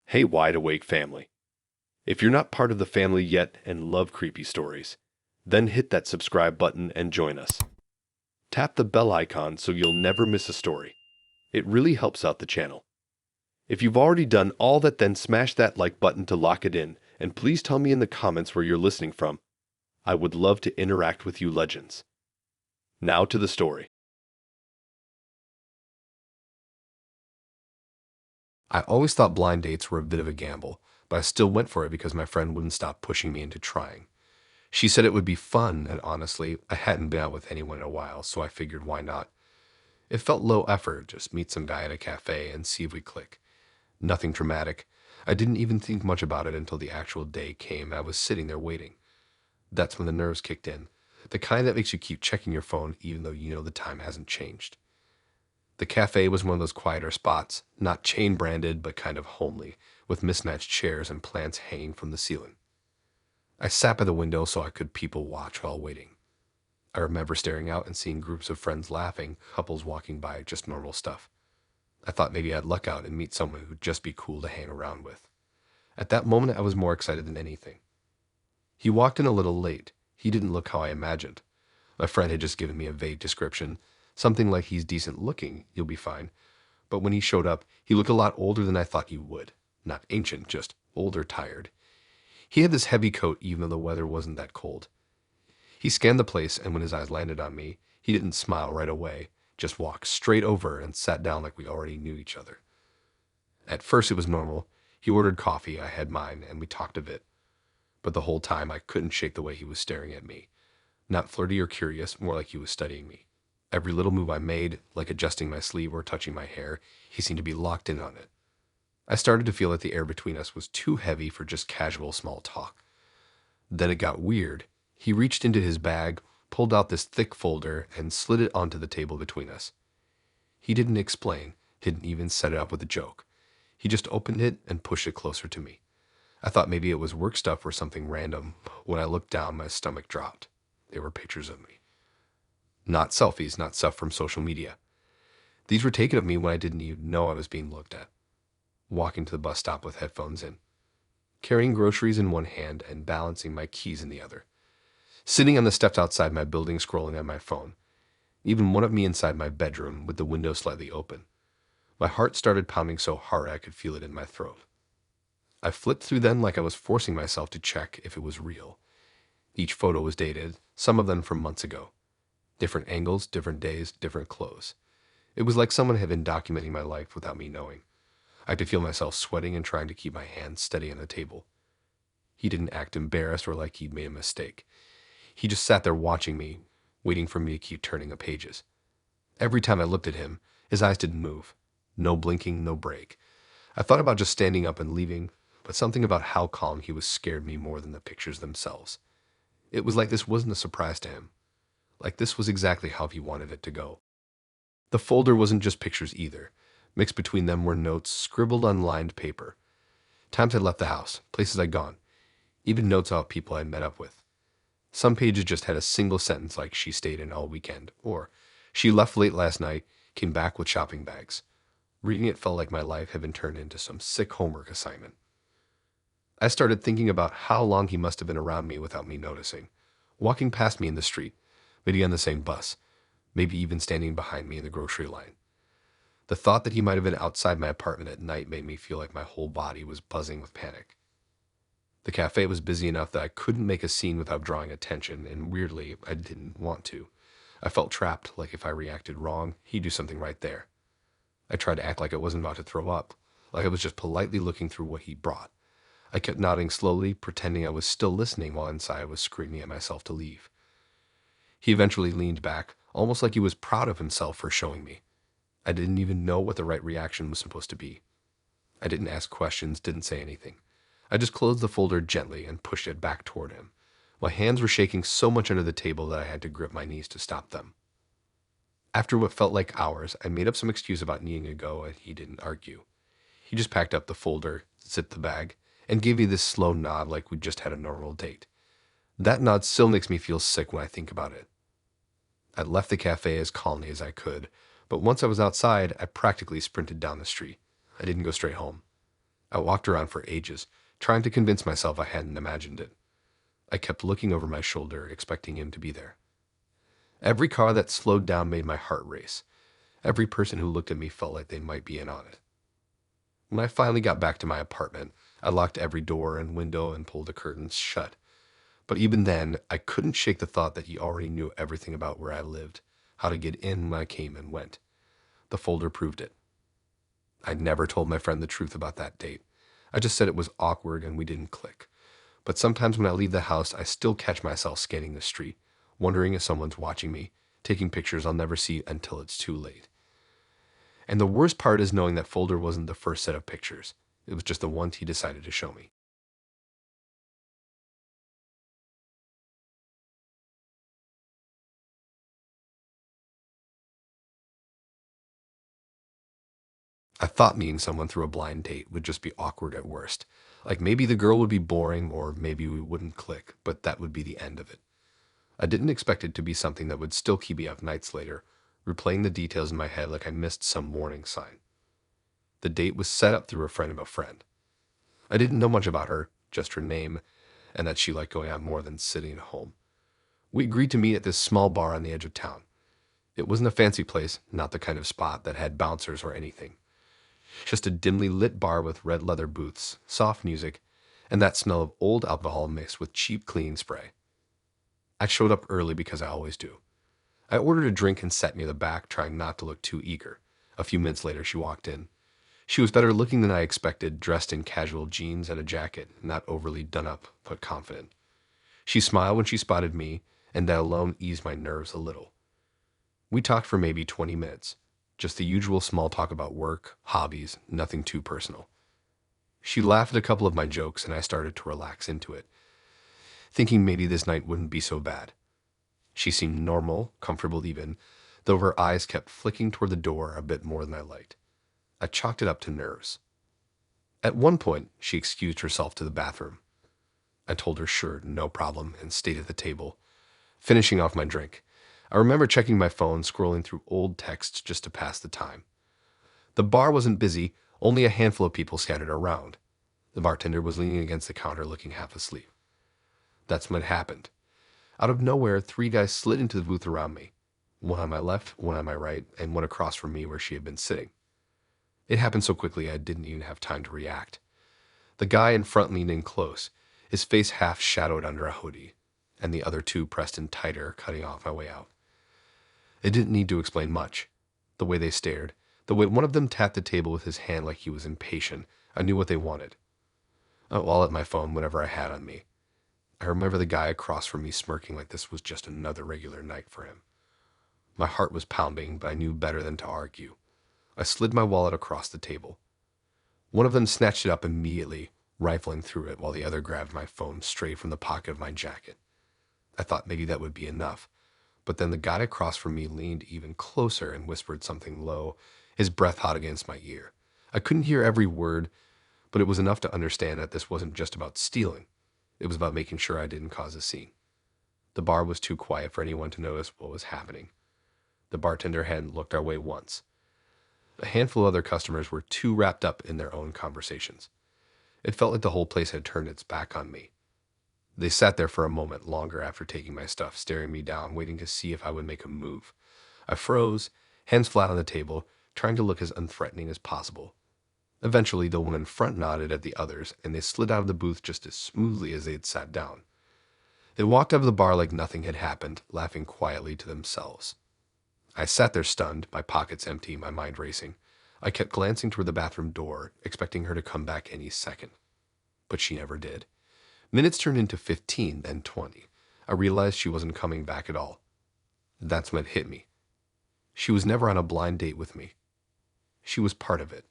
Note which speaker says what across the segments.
Speaker 1: Hey, wide awake family. If you're not part of the family yet and love creepy stories, then hit that subscribe button and join us. Tap the bell icon so you'll never miss a story. It really helps out the channel. If you've already done all that, then smash that like button to lock it in, and please tell me in the comments where you're listening from. I would love to interact with you legends. Now to the story.
Speaker 2: I always thought blind dates were a bit of a gamble, but I still went for it because my friend wouldn't stop pushing me into trying. She said it would be fun, and honestly, I hadn't been out with anyone in a while, so I figured why not. It felt low effort, just meet some guy at a cafe and see if we click. Nothing dramatic. I didn't even think much about it until the actual day came and I was sitting there waiting. That's when the nerves kicked in. The kind that makes you keep checking your phone even though you know the time hasn't changed. The cafe was one of those quieter spots, not chain branded, but kind of homely, with mismatched chairs and plants hanging from the ceiling. I sat by the window so I could people watch while waiting. I remember staring out and seeing groups of friends laughing, couples walking by, just normal stuff. I thought maybe I'd luck out and meet someone who'd just be cool to hang around with. At that moment, I was more excited than anything. He walked in a little late. He didn't look how I imagined. My friend had just given me a vague description, something like he's decent looking, you'll be fine. But when he showed up, he looked a lot older than I thought he would. Not ancient, just older, tired. He had this heavy coat even though the weather wasn't that cold. He scanned the place, and when his eyes landed on me, he didn't smile right away, just walked straight over and sat down like we already knew each other. At first it was normal. He ordered coffee, I had mine, and we talked a bit. But the whole time I couldn't shake the way he was staring at me. Not flirty or curious, more like he was studying me. Every little move I made, like adjusting my sleeve or touching my hair, he seemed to be locked in on it. I started to feel that the air between us was too heavy for just casual small talk. Then it got weird. He reached into his bag, pulled out this thick folder, and slid it onto the table between us. He didn't explain, didn't even set it up with a joke. He just opened it and pushed it closer to me. I thought maybe it was work stuff or something random. When I looked down, my stomach dropped. They were pictures of me. Not selfies, not stuff from social media. These were taken of me when I didn't even know I was being looked at. Walking to the bus stop with headphones in. Carrying groceries in one hand and balancing my keys in the other. Sitting on the steps outside my building scrolling on my phone. Even one of me inside my bedroom with the window slightly open. My heart started pounding so hard I could feel it in my throat. I flipped through them like I was forcing myself to check if it was real. Each photo was dated, some of them from months ago. Different angles, different days, different clothes. It was like someone had been documenting my life without me knowing. I could feel myself sweating and trying to keep my hands steady on the table. He didn't act embarrassed or like he'd made a mistake. He just sat there watching me, waiting for me to keep turning the pages. Every time I looked at him, his eyes didn't move. No blinking, no break. I thought about just standing up and leaving, but something about how calm he was scared me more than the pictures themselves. It was like this wasn't a surprise to him. Like this was exactly how he wanted it to go. The folder wasn't just pictures either. Mixed between them were notes scribbled on lined paper. Times I'd left the house, places I'd gone, even notes about people I'd met up with. Some pages just had a single sentence like she stayed in all weekend, or she left late last night, came back with shopping bags. Reading it felt like my life had been turned into some sick homework assignment. I started thinking about how long he must have been around me without me noticing, walking past me in the street, maybe on the same bus, maybe even standing behind me in the grocery line. The thought that he might have been outside my apartment at night made me feel like my whole body was buzzing with panic. The cafe was busy enough that I couldn't make a scene without drawing attention, and weirdly, I didn't want to. I felt trapped, like if I reacted wrong, he'd do something right there. I tried to act like I wasn't about to throw up, like I was just politely looking through what he'd brought. I kept nodding slowly, pretending I was still listening while inside I was screaming at myself to leave. He eventually leaned back, almost like he was proud of himself for showing me. I didn't even know what the right reaction was supposed to be. I didn't ask questions, didn't say anything. I just closed the folder gently and pushed it back toward him. My hands were shaking so much under the table that I had to grip my knees to stop them. After what felt like hours, I made up some excuse about needing to go, and he didn't argue. He just packed up the folder, zipped the bag, and gave me this slow nod like we'd just had a normal date. That nod still makes me feel sick when I think about it. I left the cafe as calmly as I could, but once I was outside, I practically sprinted down the street. I didn't go straight home. I walked around for ages, trying to convince myself I hadn't imagined it. I kept looking over my shoulder, expecting him to be there. Every car that slowed down made my heart race. Every person who looked at me felt like they might be in on it. When I finally got back to my apartment, I locked every door and window and pulled the curtains shut. But even then, I couldn't shake the thought that he already knew everything about where I lived, how to get in when I came and went. The folder proved it. I'd never told my friend the truth about that date. I just said it was awkward and we didn't click. But sometimes when I leave the house, I still catch myself scanning the street, wondering if someone's watching me, taking pictures I'll never see until it's too late. And the worst part is knowing that folder wasn't the first set of pictures. It was just the ones he decided to show me. I thought meeting someone through a blind date would just be awkward at worst. Like maybe the girl would be boring or maybe we wouldn't click, but that would be the end of it. I didn't expect it to be something that would still keep me up nights later, replaying the details in my head like I missed some warning sign. The date was set up through a friend of a friend. I didn't know much about her, just her name, and that she liked going out more than sitting at home. We agreed to meet at this small bar on the edge of town. It wasn't a fancy place, not the kind of spot that had bouncers or anything. Just a dimly lit bar with red leather booths, soft music, and that smell of old alcohol mixed with cheap cleaning spray. I showed up early because I always do. I ordered a drink and sat near the back, trying not to look too eager. A few minutes later, she walked in. She was better looking than I expected, dressed in casual jeans and a jacket, not overly done up, but confident. She smiled when she spotted me, and that alone eased my nerves a little. We talked for maybe 20 minutes, just the usual small talk about work, hobbies, nothing too personal. She laughed at a couple of my jokes, and I started to relax into it, thinking maybe this night wouldn't be so bad. She seemed normal, comfortable even, though her eyes kept flicking toward the door a bit more than I liked. I chalked it up to nerves. At one point, she excused herself to the bathroom. I told her sure, no problem, and stayed at the table, finishing off my drink. I remember checking my phone, scrolling through old texts just to pass the time. The bar wasn't busy, only a handful of people scattered around. The bartender was leaning against the counter looking half asleep. That's when it happened. Out of nowhere, 3 guys slid into the booth around me. One on my left, one on my right, and one across from me where she had been sitting. It happened so quickly I didn't even have time to react. The guy in front leaned in close, his face half shadowed under a hoodie, and the other 2 pressed in tighter, cutting off my way out. It didn't need to explain much. The way they stared, the way one of them tapped the table with his hand like he was impatient, I knew what they wanted. I'll at my phone whenever I had on me. I remember the guy across from me smirking like this was just another regular night for him. My heart was pounding, but I knew better than to argue. I slid my wallet across the table. One of them snatched it up immediately, rifling through it while the other grabbed my phone straight from the pocket of my jacket. I thought maybe that would be enough, but then the guy across from me leaned even closer and whispered something low, his breath hot against my ear. I couldn't hear every word, but it was enough to understand that this wasn't just about stealing. It was about making sure I didn't cause a scene. The bar was too quiet for anyone to notice what was happening. The bartender hadn't looked our way once. A handful of other customers were too wrapped up in their own conversations. It felt like the whole place had turned its back on me. They sat there for a moment longer after taking my stuff, staring me down, waiting to see if I would make a move. I froze, hands flat on the table, trying to look as unthreatening as possible. Eventually, the one in front nodded at the others, and they slid out of the booth just as smoothly as they had sat down. They walked out of the bar like nothing had happened, laughing quietly to themselves. I sat there stunned, my pockets empty, my mind racing. I kept glancing toward the bathroom door, expecting her to come back any second. But she never did. Minutes turned into 15, then 20. I realized she wasn't coming back at all. That's when it hit me. She was never on a blind date with me. She was part of it.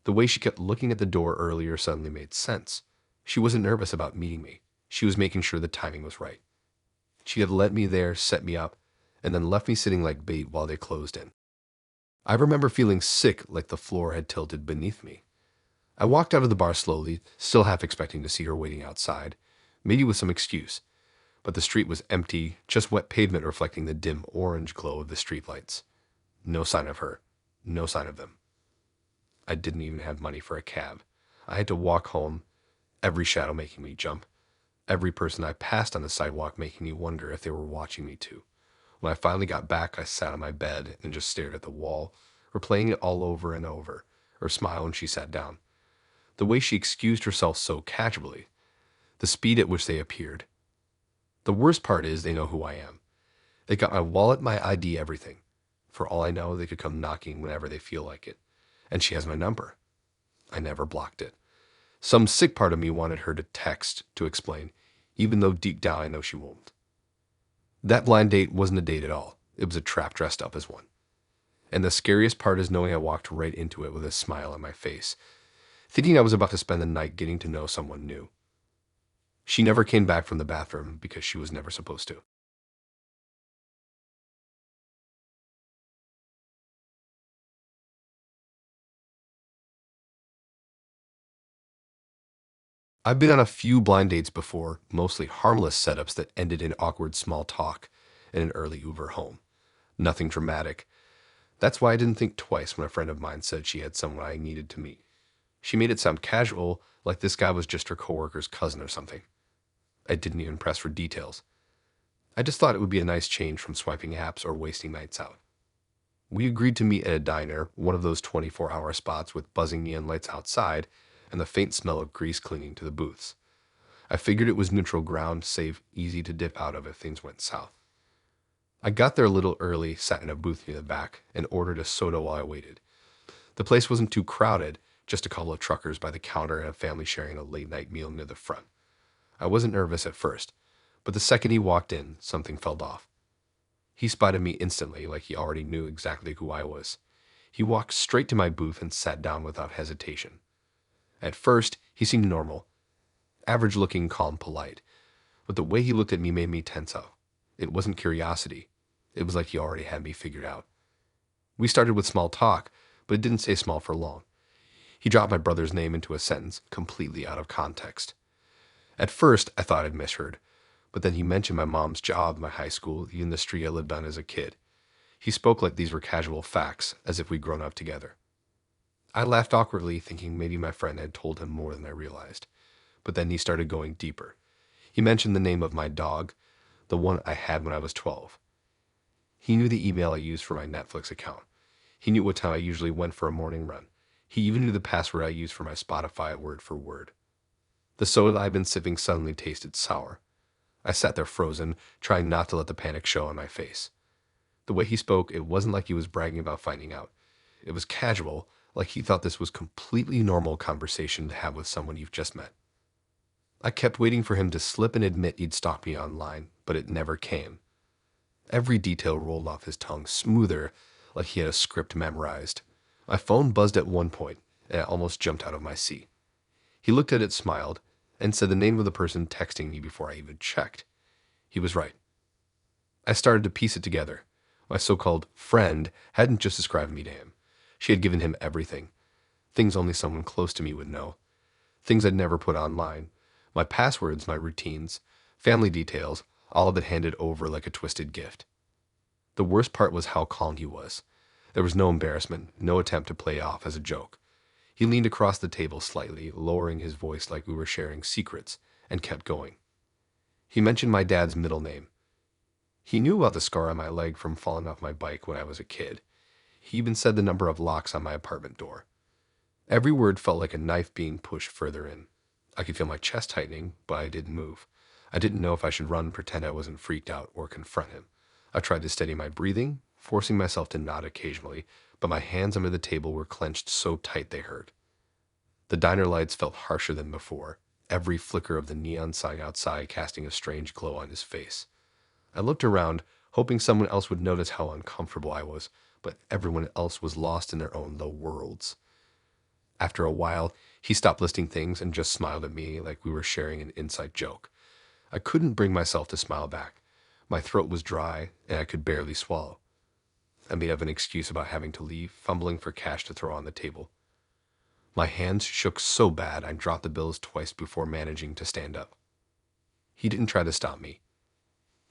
Speaker 2: The way she kept looking at the door earlier suddenly made sense. She wasn't nervous about meeting me. She was making sure the timing was right. She had led me there, set me up, and then left me sitting like bait while they closed in. I remember feeling sick, like the floor had tilted beneath me. I walked out of the bar slowly, still half expecting to see her waiting outside, maybe with some excuse. But the street was empty, just wet pavement reflecting the dim orange glow of the streetlights. No sign of her. No sign of them. I didn't even have money for a cab. I had to walk home, every shadow making me jump, every person I passed on the sidewalk making me wonder if they were watching me too. When I finally got back, I sat on my bed and just stared at the wall, replaying it all over and over, her smile when she sat down, the way she excused herself so casually, the speed at which they appeared. The worst part is they know who I am. They got my wallet, my ID, everything. For all I know, they could come knocking whenever they feel like it. And she has my number. I never blocked it. Some sick part of me wanted her to text to explain, even though deep down I know she won't. That blind date wasn't a date at all. It was a trap dressed up as one. And the scariest part is knowing I walked right into it with a smile on my face, thinking I was about to spend the night getting to know someone new. She never came back from the bathroom because she was never supposed to. I've been on a few blind dates before, mostly harmless setups that ended in awkward small talk in an early Uber home. Nothing dramatic. That's why I didn't think twice when a friend of mine said she had someone I needed to meet. She made it sound casual, like this guy was just her coworker's cousin or something. I didn't even press for details. I just thought it would be a nice change from swiping apps or wasting nights out. We agreed to meet at a diner, one of those 24-hour spots with buzzing neon lights outside and the faint smell of grease clinging to the booths. I figured it was neutral ground, safe, easy to dip out of if things went south. I got there a little early, sat in a booth near the back, and ordered a soda while I waited. The place wasn't too crowded, just a couple of truckers by the counter and a family sharing a late-night meal near the front. I wasn't nervous at first, but the second he walked in, something felt off. He spotted me instantly, like he already knew exactly who I was. He walked straight to my booth and sat down without hesitation. At first, he seemed normal, average-looking, calm, polite, but the way he looked at me made me tense up. It wasn't curiosity. It was like he already had me figured out. We started with small talk, but it didn't stay small for long. He dropped my brother's name into a sentence, completely out of context. At first, I thought I'd misheard, but then he mentioned my mom's job, my high school, even the street I lived on as a kid. He spoke like these were casual facts, as if we'd grown up together. I laughed awkwardly, thinking maybe my friend had told him more than I realized. But then he started going deeper. He mentioned the name of my dog, the one I had when I was 12. He knew the email I used for my Netflix account. He knew what time I usually went for a morning run. He even knew the password I used for my Spotify word for word. The soda I'd been sipping suddenly tasted sour. I sat there frozen, trying not to let the panic show on my face. The way he spoke, it wasn't like he was bragging about finding out. It was casual, like he thought this was completely normal conversation to have with someone you've just met. I kept waiting for him to slip and admit he'd stalked me online, but it never came. Every detail rolled off his tongue smoother, like he had a script memorized. My phone buzzed at one point, and I almost jumped out of my seat. He looked at it, smiled, and said the name of the person texting me before I even checked. He was right. I started to piece it together. My so-called friend hadn't just described me to him. She had given him everything. Things only someone close to me would know. Things I'd never put online. My passwords, my routines, family details, all of it handed over like a twisted gift. The worst part was how calm he was. There was no embarrassment, no attempt to play off as a joke. He leaned across the table slightly, lowering his voice like we were sharing secrets, and kept going. He mentioned my dad's middle name. He knew about the scar on my leg from falling off my bike when I was a kid. He even said the number of locks on my apartment door. Every word felt like a knife being pushed further in. I could feel my chest tightening, but I didn't move. I didn't know if I should run, pretend I wasn't freaked out, or confront him. I tried to steady my breathing, forcing myself to nod occasionally, but my hands under the table were clenched so tight they hurt. The diner lights felt harsher than before, every flicker of the neon sign outside casting a strange glow on his face. I looked around, hoping someone else would notice how uncomfortable I was, but everyone else was lost in their own little worlds. After a while, he stopped listing things and just smiled at me like we were sharing an inside joke. I couldn't bring myself to smile back. My throat was dry, and I could barely swallow. I made up an excuse about having to leave, fumbling for cash to throw on the table. My hands shook so bad I dropped the bills twice before managing to stand up. He didn't try to stop me.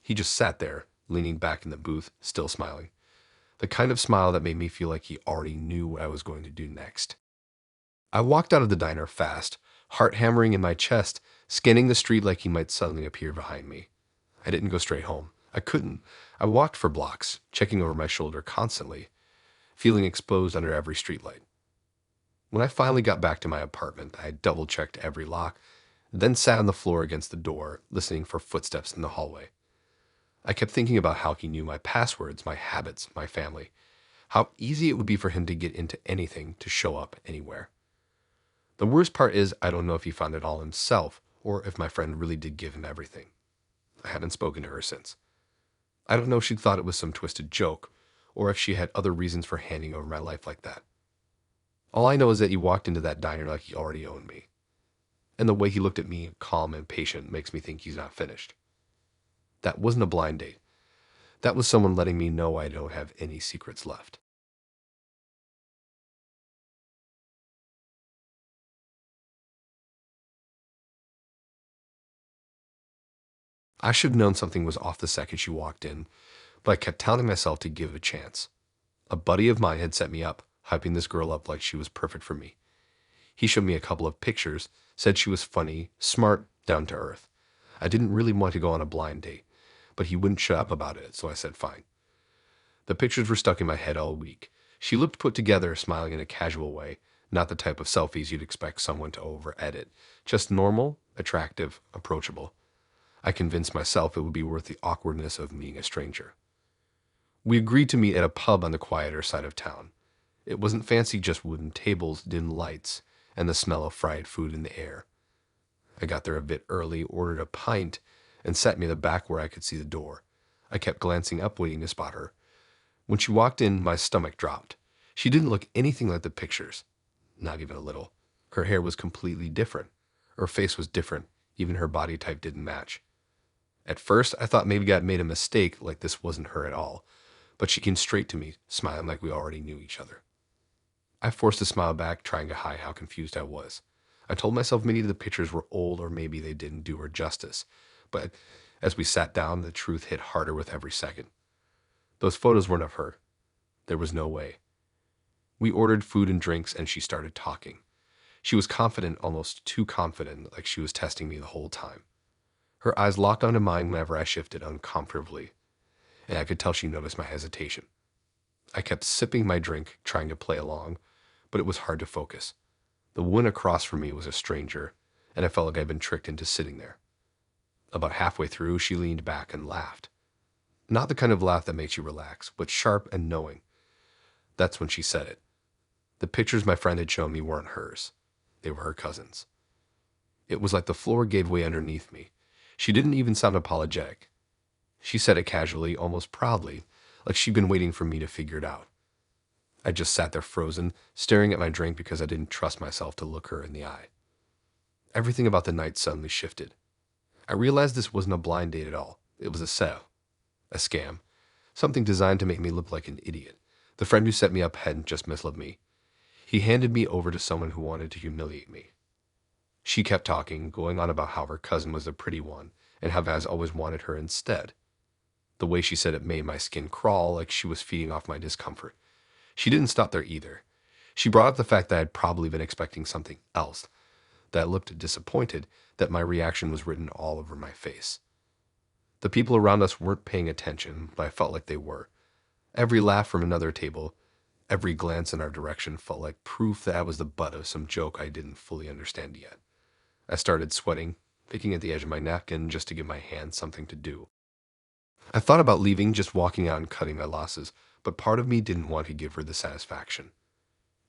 Speaker 2: He just sat there, leaning back in the booth, still smiling. The kind of smile that made me feel like he already knew what I was going to do next. I walked out of the diner fast, heart hammering in my chest, scanning the street like he might suddenly appear behind me. I didn't go straight home. I couldn't. I walked for blocks, checking over my shoulder constantly, feeling exposed under every streetlight. When I finally got back to my apartment, I double-checked every lock, then sat on the floor against the door, listening for footsteps in the hallway. I kept thinking about how he knew my passwords, my habits, my family, how easy it would be for him to get into anything, to show up anywhere. The worst part is I don't know if he found it all himself or if my friend really did give him everything. I haven't spoken to her since. I don't know if she thought it was some twisted joke or if she had other reasons for handing over my life like that. All I know is that he walked into that diner like he already owned me. And the way he looked at me, calm and patient, makes me think he's not finished. That wasn't a blind date. That was someone letting me know I don't have any secrets left. I should have known something was off the second she walked in, but I kept telling myself to give it a chance. A buddy of mine had set me up, hyping this girl up like she was perfect for me. He showed me a couple of pictures, said she was funny, smart, down to earth. I didn't really want to go on a blind date, but he wouldn't shut up about it, so I said fine. The pictures were stuck in my head all week. She looked put together, smiling in a casual way, not the type of selfies you'd expect someone to over-edit. Just normal, attractive, approachable. I convinced myself it would be worth the awkwardness of meeting a stranger. We agreed to meet at a pub on the quieter side of town. It wasn't fancy, just wooden tables, dim lights, and the smell of fried food in the air. I got there a bit early, ordered a pint, and sat me in the back where I could see the door. I kept glancing up, waiting to spot her. When she walked in, my stomach dropped. She didn't look anything like the pictures. Not even a little. Her hair was completely different. Her face was different. Even her body type didn't match. At first, I thought maybe I'd made a mistake, like this wasn't her at all. But she came straight to me, smiling like we already knew each other. I forced a smile back, trying to hide how confused I was. I told myself maybe the pictures were old or maybe they didn't do her justice. But as we sat down, the truth hit harder with every second. Those photos weren't of her. There was no way. We ordered food and drinks and she started talking. She was confident, almost too confident, like she was testing me the whole time. Her eyes locked onto mine whenever I shifted uncomfortably, and I could tell she noticed my hesitation. I kept sipping my drink, trying to play along, but it was hard to focus. The woman across from me was a stranger, and I felt like I'd been tricked into sitting there. About halfway through, she leaned back and laughed. Not the kind of laugh that makes you relax, but sharp and knowing. That's when she said it. The pictures my friend had shown me weren't hers. They were her cousin's. It was like the floor gave way underneath me. She didn't even sound apologetic. She said it casually, almost proudly, like she'd been waiting for me to figure it out. I just sat there frozen, staring at my drink because I didn't trust myself to look her in the eye. Everything about the night suddenly shifted. I realized this wasn't a blind date at all. It was a setup, a scam, something designed to make me look like an idiot. The friend who set me up hadn't just misled me. He handed me over to someone who wanted to humiliate me. She kept talking, going on about how her cousin was the pretty one, and how Vaz always wanted her instead. The way she said it made my skin crawl, like she was feeding off my discomfort. She didn't stop there either. She brought up the fact that I'd probably been expecting something else, that I looked disappointed, that my reaction was written all over my face. The people around us weren't paying attention, but I felt like they were. Every laugh from another table, every glance in our direction felt like proof that I was the butt of some joke I didn't fully understand yet. I started sweating, picking at the edge of my napkin just to give my hands something to do. I thought about leaving, just walking out and cutting my losses, but part of me didn't want to give her the satisfaction.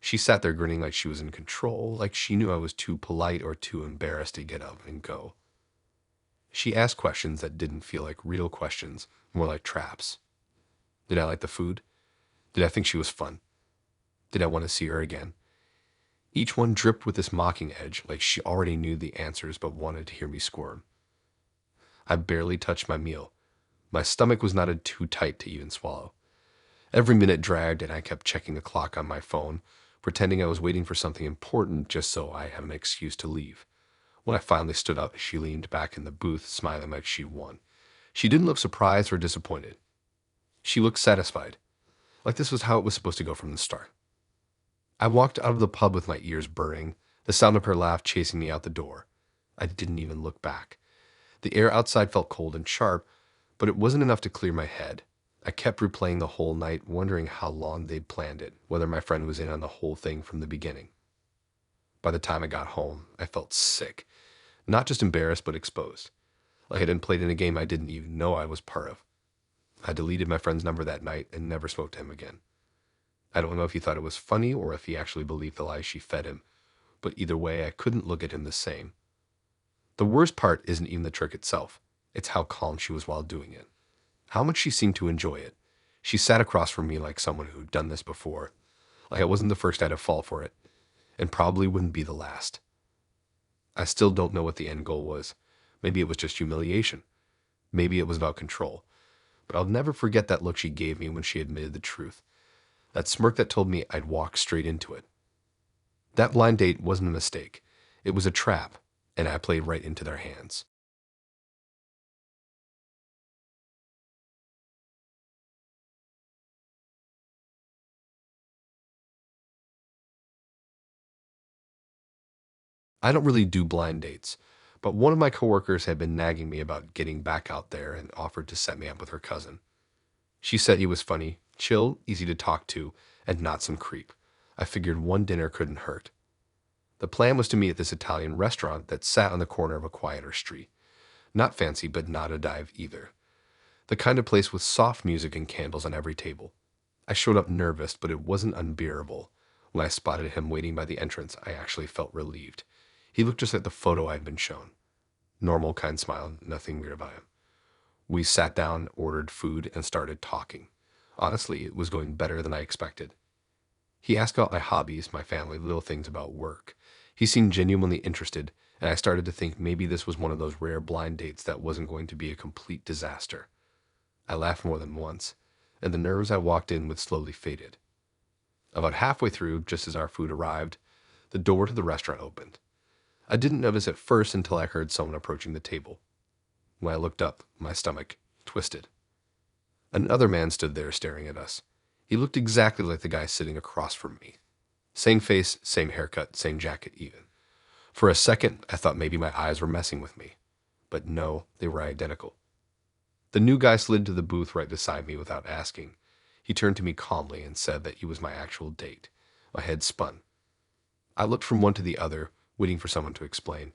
Speaker 2: She sat there grinning like she was in control, like she knew I was too polite or too embarrassed to get up and go. She asked questions that didn't feel like real questions, more like traps. Did I like the food? Did I think she was fun? Did I want to see her again? Each one dripped with this mocking edge, like she already knew the answers but wanted to hear me squirm. I barely touched my meal. My stomach was knotted too tight to even swallow. Every minute dragged, and I kept checking the clock on my phone, pretending I was waiting for something important just so I had an excuse to leave. When I finally stood up, she leaned back in the booth, smiling like she'd won. She didn't look surprised or disappointed. She looked satisfied, like this was how it was supposed to go from the start. I walked out of the pub with my ears burning, The sound of her laugh chasing me out the door. I didn't even look back. The air outside felt cold and sharp, but it wasn't enough to clear my head. I kept replaying the whole night, wondering how long they'd planned it, whether my friend was in on the whole thing from the beginning. By the time I got home, I felt sick. Not just embarrassed, but exposed. Like I had been played in a game I didn't even know I was part of. I deleted my friend's number that night and never spoke to him again. I don't know if he thought it was funny or if he actually believed the lies she fed him, but either way, I couldn't look at him the same. The worst part isn't even the trick itself. It's how calm she was while doing it. How much she seemed to enjoy it. She sat across from me like someone who'd done this before. Like I wasn't the first guy to fall for it, and probably wouldn't be the last. I still don't know what the end goal was. Maybe it was just humiliation. Maybe it was about control. But I'll never forget that look she gave me when she admitted the truth. That smirk that told me I'd walk straight into it. That blind date wasn't a mistake. It was a trap, and I played right into their hands. I don't really do blind dates, but one of my coworkers had been nagging me about getting back out there and offered to set me up with her cousin. She said he was funny, chill, easy to talk to, and not some creep. I figured one dinner couldn't hurt. The plan was to meet at this Italian restaurant that sat on the corner of a quieter street. Not fancy, but not a dive either. The kind of place with soft music and candles on every table. I showed up nervous, but it wasn't unbearable. When I spotted him waiting by the entrance, I actually felt relieved. He looked just like the photo I'd been shown. Normal, kind smile, nothing weird about him. We sat down, ordered food, and started talking. Honestly, it was going better than I expected. He asked about my hobbies, my family, little things about work. He seemed genuinely interested, and I started to think maybe this was one of those rare blind dates that wasn't going to be a complete disaster. I laughed more than once, and the nerves I walked in with slowly faded. About halfway through, just as our food arrived, the door to the restaurant opened. I didn't notice at first until I heard someone approaching the table. When I looked up, my stomach twisted. Another man stood there staring at us. He looked exactly like the guy sitting across from me. Same face, same haircut, same jacket even. For a second, I thought maybe my eyes were messing with me. But no, they were identical. The new guy slid to the booth right beside me without asking. He turned to me calmly and said that he was my actual date. My head spun. I looked from one to the other, waiting for someone to explain,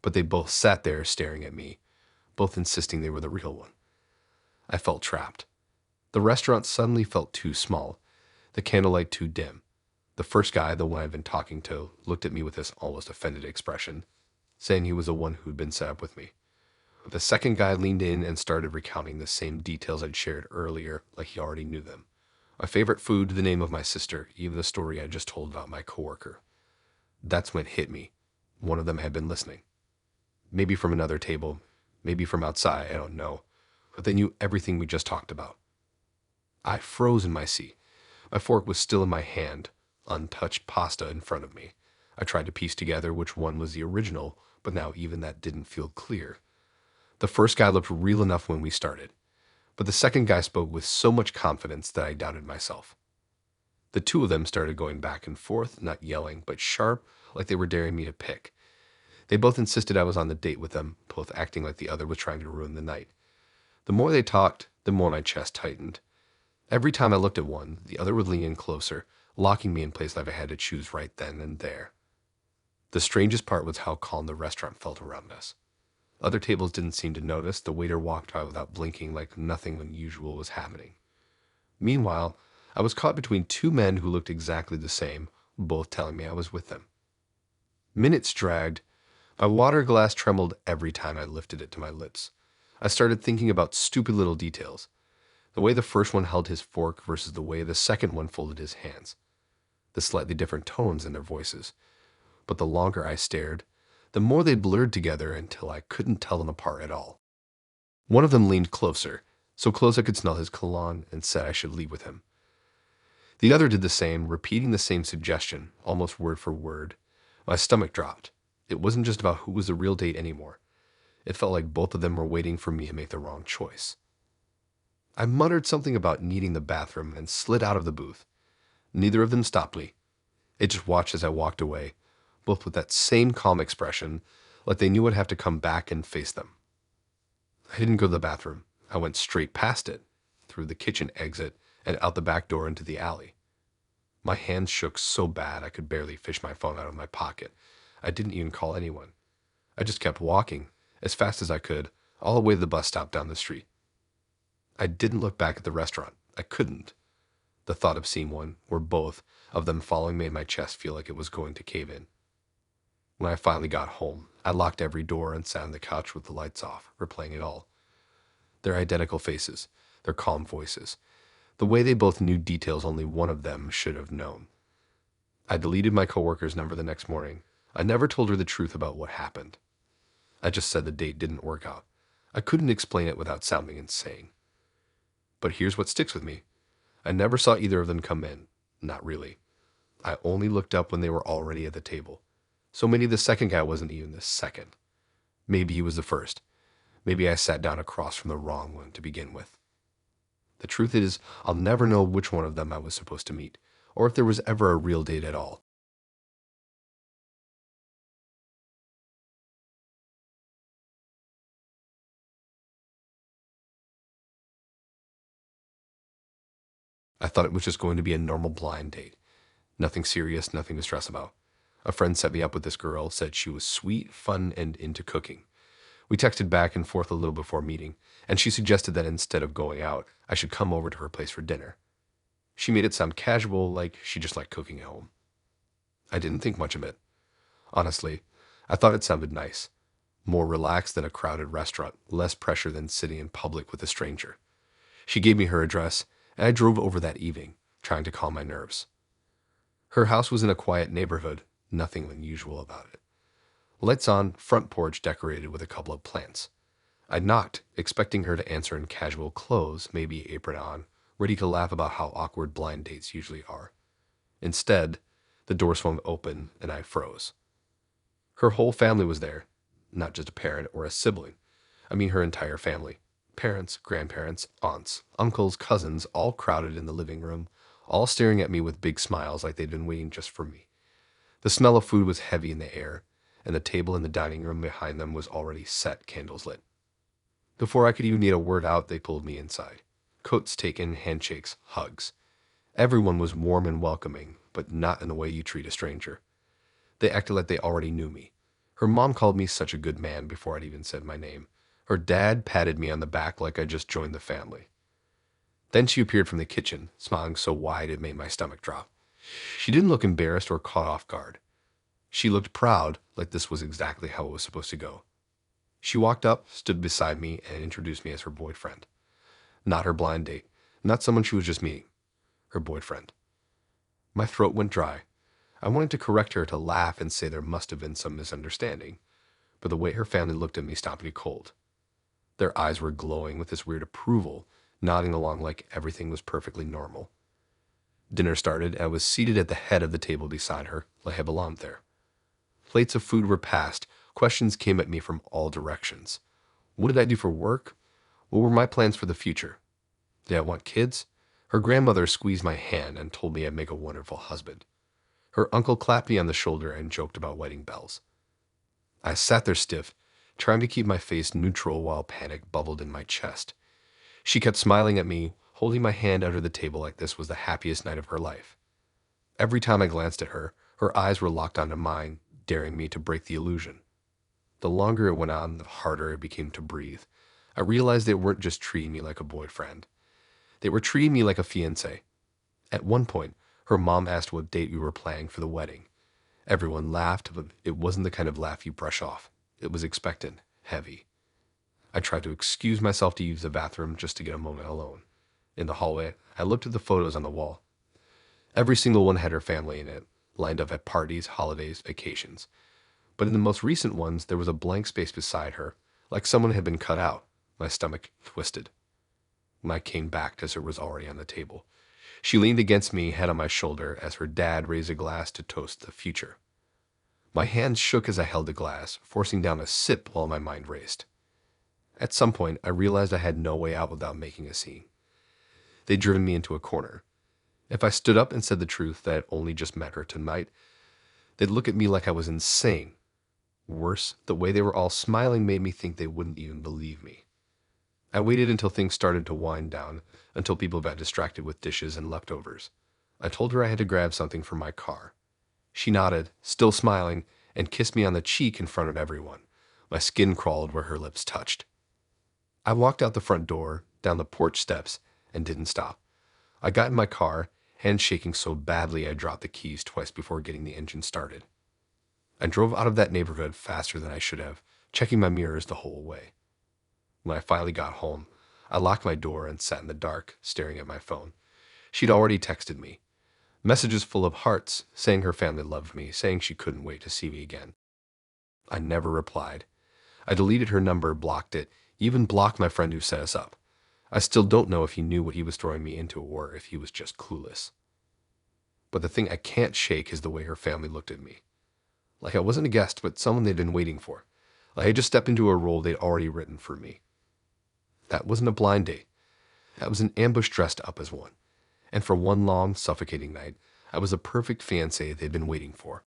Speaker 2: but they both sat there staring at me, both insisting they were the real one. I felt trapped. The restaurant suddenly felt too small, the candlelight too dim. The first guy, the one I'd been talking to, looked at me with this almost offended expression, saying he was the one who'd been set up with me. The second guy leaned in and started recounting the same details I'd shared earlier, like he already knew them. My favorite food, the name of my sister, even the story I just told about my coworker. That's when it hit me. One of them had been listening. Maybe from another table, maybe from outside, I don't know. But they knew everything we just talked about. I froze in my seat. My fork was still in my hand, untouched pasta in front of me. I tried to piece together which one was the original, but now even that didn't feel clear. The first guy looked real enough when we started, but the second guy spoke with so much confidence that I doubted myself. The two of them started going back and forth, not yelling, but sharp, like they were daring me to pick. They both insisted I was on the date with them, both acting like the other was trying to ruin the night. The more they talked, the more my chest tightened. Every time I looked at one, the other would lean in closer, locking me in place like I had to choose right then and there. The strangest part was how calm the restaurant felt around us. Other tables didn't seem to notice. The waiter walked by without blinking like nothing unusual was happening. Meanwhile, I was caught between two men who looked exactly the same, both telling me I was with them. Minutes dragged. My water glass trembled every time I lifted it to my lips. I started thinking about stupid little details. The way the first one held his fork versus the way the second one folded his hands. The slightly different tones in their voices. But the longer I stared, the more they blurred together until I couldn't tell them apart at all. One of them leaned closer, so close I could smell his cologne, and said I should leave with him. The other did the same, repeating the same suggestion, almost word for word. My stomach dropped. It wasn't just about who was the real date anymore. It felt like both of them were waiting for me to make the wrong choice. I muttered something about needing the bathroom and slid out of the booth. Neither of them stopped me. They just watched as I walked away, both with that same calm expression, like they knew I'd have to come back and face them. I didn't go to the bathroom. I went straight past it, through the kitchen exit, and out the back door into the alley. My hands shook so bad I could barely fish my phone out of my pocket. I didn't even call anyone. I just kept walking, as fast as I could, all the way to the bus stop down the street. I didn't look back at the restaurant. I couldn't. The thought of seeing one, or both, of them following made my chest feel like it was going to cave in. When I finally got home, I locked every door and sat on the couch with the lights off, replaying it all. Their identical faces, their calm voices, the way they both knew details only one of them should have known. I deleted my coworker's number the next morning. I never told her the truth about what happened. I just said the date didn't work out. I couldn't explain it without sounding insane. But here's what sticks with me. I never saw either of them come in. Not really. I only looked up when they were already at the table. So maybe the second guy wasn't even the second. Maybe he was the first. Maybe I sat down across from the wrong one to begin with. The truth is, I'll never know which one of them I was supposed to meet, or if there was ever a real date at all. I thought it was just going to be a normal blind date. Nothing serious, nothing to stress about. A friend set me up with this girl, said she was sweet, fun, and into cooking. We texted back and forth a little before meeting, and she suggested that instead of going out, I should come over to her place for dinner. She made it sound casual, like she just liked cooking at home. I didn't think much of it. Honestly, I thought it sounded nice. More relaxed than a crowded restaurant, less pressure than sitting in public with a stranger. She gave me her address, and I drove over that evening, trying to calm my nerves. Her house was in a quiet neighborhood, nothing unusual about it. Lights on, front porch decorated with a couple of plants. I knocked, expecting her to answer in casual clothes, maybe apron on, ready to laugh about how awkward blind dates usually are. Instead, the door swung open and I froze. Her whole family was there, not just a parent or a sibling. I mean her entire family. Parents, grandparents, aunts, uncles, cousins, all crowded in the living room, all staring at me with big smiles like they'd been waiting just for me. The smell of food was heavy in the air, and the table in the dining room behind them was already set, candles lit. Before I could even get a word out, they pulled me inside. Coats taken, handshakes, hugs. Everyone was warm and welcoming, but not in the way you treat a stranger. They acted like they already knew me. Her mom called me such a good man before I'd even said my name. Her dad patted me on the back like I just joined the family. Then she appeared from the kitchen, smiling so wide it made my stomach drop. She didn't look embarrassed or caught off guard. She looked proud, like this was exactly how it was supposed to go. She walked up, stood beside me, and introduced me as her boyfriend. Not her blind date, not someone she was just meeting. Her boyfriend. My throat went dry. I wanted to correct her, to laugh and say there must have been some misunderstanding, but the way her family looked at me stopped me cold. Their eyes were glowing with this weird approval, nodding along like everything was perfectly normal. Dinner started, and I was seated at the head of the table beside her, like I belonged there. Plates of food were passed. Questions came at me from all directions. What did I do for work? What were my plans for the future? Did I want kids? Her grandmother squeezed my hand and told me I'd make a wonderful husband. Her uncle clapped me on the shoulder and joked about wedding bells. I sat there stiff, trying to keep my face neutral while panic bubbled in my chest. She kept smiling at me, holding my hand under the table like this was the happiest night of her life. Every time I glanced at her, her eyes were locked onto mine, daring me to break the illusion. The longer it went on, the harder it became to breathe. I realized they weren't just treating me like a boyfriend. They were treating me like a fiancé. At one point, her mom asked what date we were planning for the wedding. Everyone laughed, but it wasn't the kind of laugh you brush off. It was expectant, heavy. I tried to excuse myself to use the bathroom just to get a moment alone. In the hallway, I looked at the photos on the wall. Every single one had her family in it, lined up at parties, holidays, vacations. But in the most recent ones, there was a blank space beside her, like someone had been cut out. My stomach twisted. When I came back, dessert was already on the table. She leaned against me, head on my shoulder, as her dad raised a glass to toast the future. My hands shook as I held the glass, forcing down a sip while my mind raced. At some point, I realized I had no way out without making a scene. They'd driven me into a corner. If I stood up and said the truth that I had only just met her tonight, They'd look at me like I was insane. Worse, the way they were all smiling made me think they wouldn't even believe me. I waited until things started to wind down, until people got distracted with dishes and leftovers. I told her I had to grab something from my car. She nodded, still smiling, and kissed me on the cheek in front of everyone. My skin crawled where her lips touched. I walked out the front door, down the porch steps, and didn't stop. I got in my car, hands shaking so badly I dropped the keys twice before getting the engine started. I drove out of that neighborhood faster than I should have, checking my mirrors the whole way. When I finally got home, I locked my door and sat in the dark, staring at my phone. She'd already texted me. Messages full of hearts, saying her family loved me, saying she couldn't wait to see me again. I never replied. I deleted her number, blocked it, even blocked my friend who set us up. I still don't know if he knew what he was throwing me into or if he was just clueless. But the thing I can't shake is the way her family looked at me. Like I wasn't a guest, but someone they'd been waiting for. Like I just stepped into a role they'd already written for me. That wasn't a blind date. That was an ambush dressed up as one. And for one long, suffocating night, I was a perfect fiancé they'd been waiting for.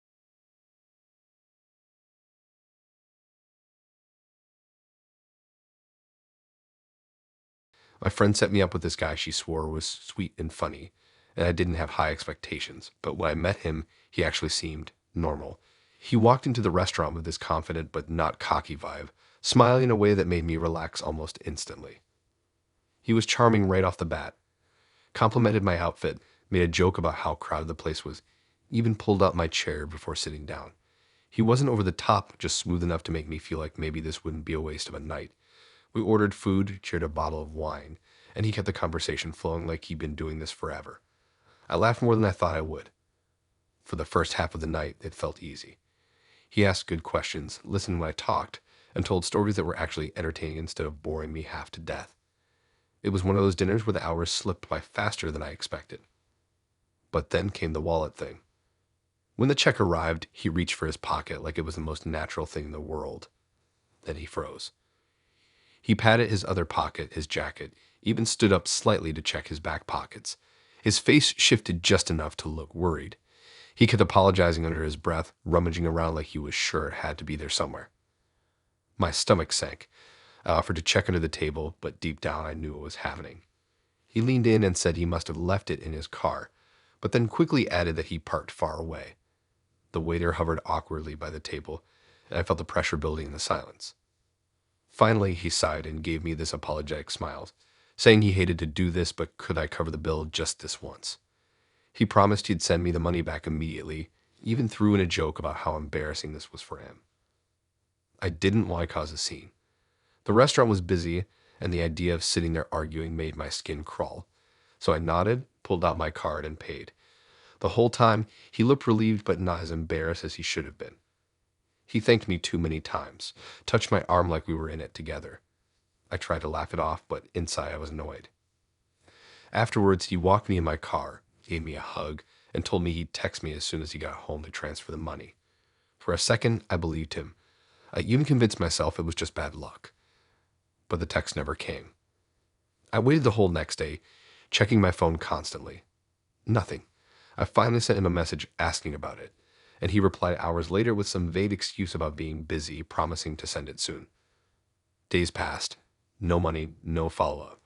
Speaker 2: My friend set me up with this guy she swore was sweet and funny, and I didn't have high expectations, but when I met him, he actually seemed normal. He walked into the restaurant with this confident but not cocky vibe, smiling in a way that made me relax almost instantly. He was charming right off the bat, complimented my outfit, made a joke about how crowded the place was, even pulled up my chair before sitting down. He wasn't over the top, just smooth enough to make me feel like maybe this wouldn't be a waste of a night. We ordered food, shared a bottle of wine, and he kept the conversation flowing like he'd been doing this forever. I laughed more than I thought I would. For the first half of the night, it felt easy. He asked good questions, listened when I talked, and told stories that were actually entertaining instead of boring me half to death. It was one of those dinners where the hours slipped by faster than I expected. But then came the wallet thing. When the check arrived, he reached for his pocket like it was the most natural thing in the world. Then he froze. He patted his other pocket, his jacket, even stood up slightly to check his back pockets. His face shifted just enough to look worried. He kept apologizing under his breath, rummaging around like he was sure it had to be there somewhere. My stomach sank. I offered to check under the table, but deep down I knew what was happening. He leaned in and said he must have left it in his car, but then quickly added that he parked far away. The waiter hovered awkwardly by the table, and I felt the pressure building in the silence. Finally, he sighed and gave me this apologetic smile, saying he hated to do this, but could I cover the bill just this once? He promised he'd send me the money back immediately, even threw in a joke about how embarrassing this was for him. I didn't want to cause a scene. The restaurant was busy, and the idea of sitting there arguing made my skin crawl. So I nodded, pulled out my card, and paid. The whole time, he looked relieved but not as embarrassed as he should have been. He thanked me too many times, touched my arm like we were in it together. I tried to laugh it off, but inside I was annoyed. Afterwards, he walked me in my car, gave me a hug, and told me he'd text me as soon as he got home to transfer the money. For a second, I believed him. I even convinced myself it was just bad luck. But the text never came. I waited the whole next day, checking my phone constantly. Nothing. I finally sent him a message asking about it, and he replied hours later with some vague excuse about being busy, promising to send it soon. Days passed. No money, no follow-up.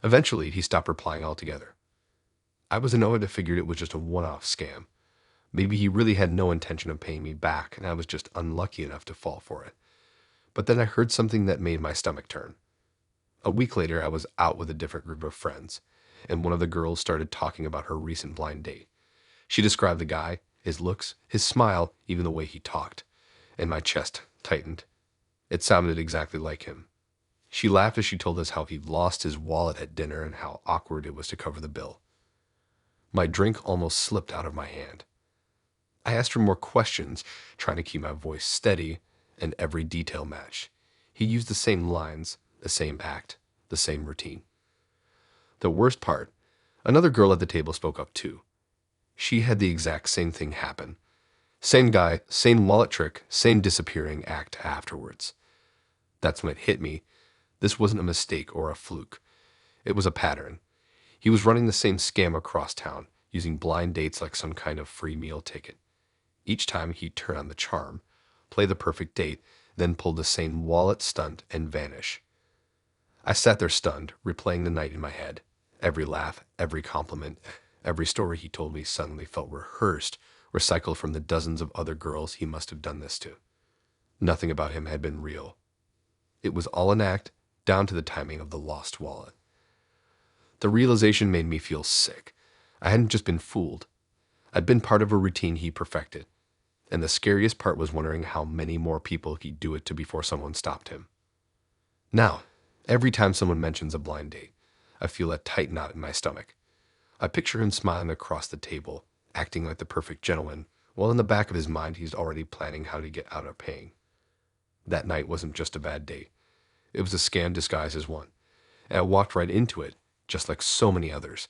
Speaker 2: Eventually, he stopped replying altogether. I was annoyed and figured it was just a one-off scam. Maybe he really had no intention of paying me back, and I was just unlucky enough to fall for it. But then I heard something that made my stomach turn. A week later, I was out with a different group of friends, and one of the girls started talking about her recent blind date. She described the guy, his looks, his smile, even the way he talked, and my chest tightened. It sounded exactly like him. She laughed as she told us how he'd lost his wallet at dinner and how awkward it was to cover the bill. My drink almost slipped out of my hand. I asked her more questions, trying to keep my voice steady, and every detail matched. He used the same lines, the same act, the same routine. The worst part, another girl at the table spoke up too. She had the exact same thing happen. Same guy, same wallet trick, same disappearing act afterwards. That's when it hit me. This wasn't a mistake or a fluke. It was a pattern. He was running the same scam across town, using blind dates like some kind of free meal ticket. Each time he'd turn on the charm, play the perfect date, then pull the same wallet stunt and vanish. I sat there stunned, replaying the night in my head. Every laugh, every compliment, every story he told me suddenly felt rehearsed, recycled from the dozens of other girls he must have done this to. Nothing about him had been real. It was all an act, down to the timing of the lost wallet. The realization made me feel sick. I hadn't just been fooled. I'd been part of a routine he perfected. And the scariest part was wondering how many more people he'd do it to before someone stopped him. Now, every time someone mentions a blind date, I feel a tight knot in my stomach. I picture him smiling across the table, acting like the perfect gentleman, while in the back of his mind he's already planning how to get out of paying. That night wasn't just a bad date. It was a scam disguised as one, and I walked right into it, just like so many others.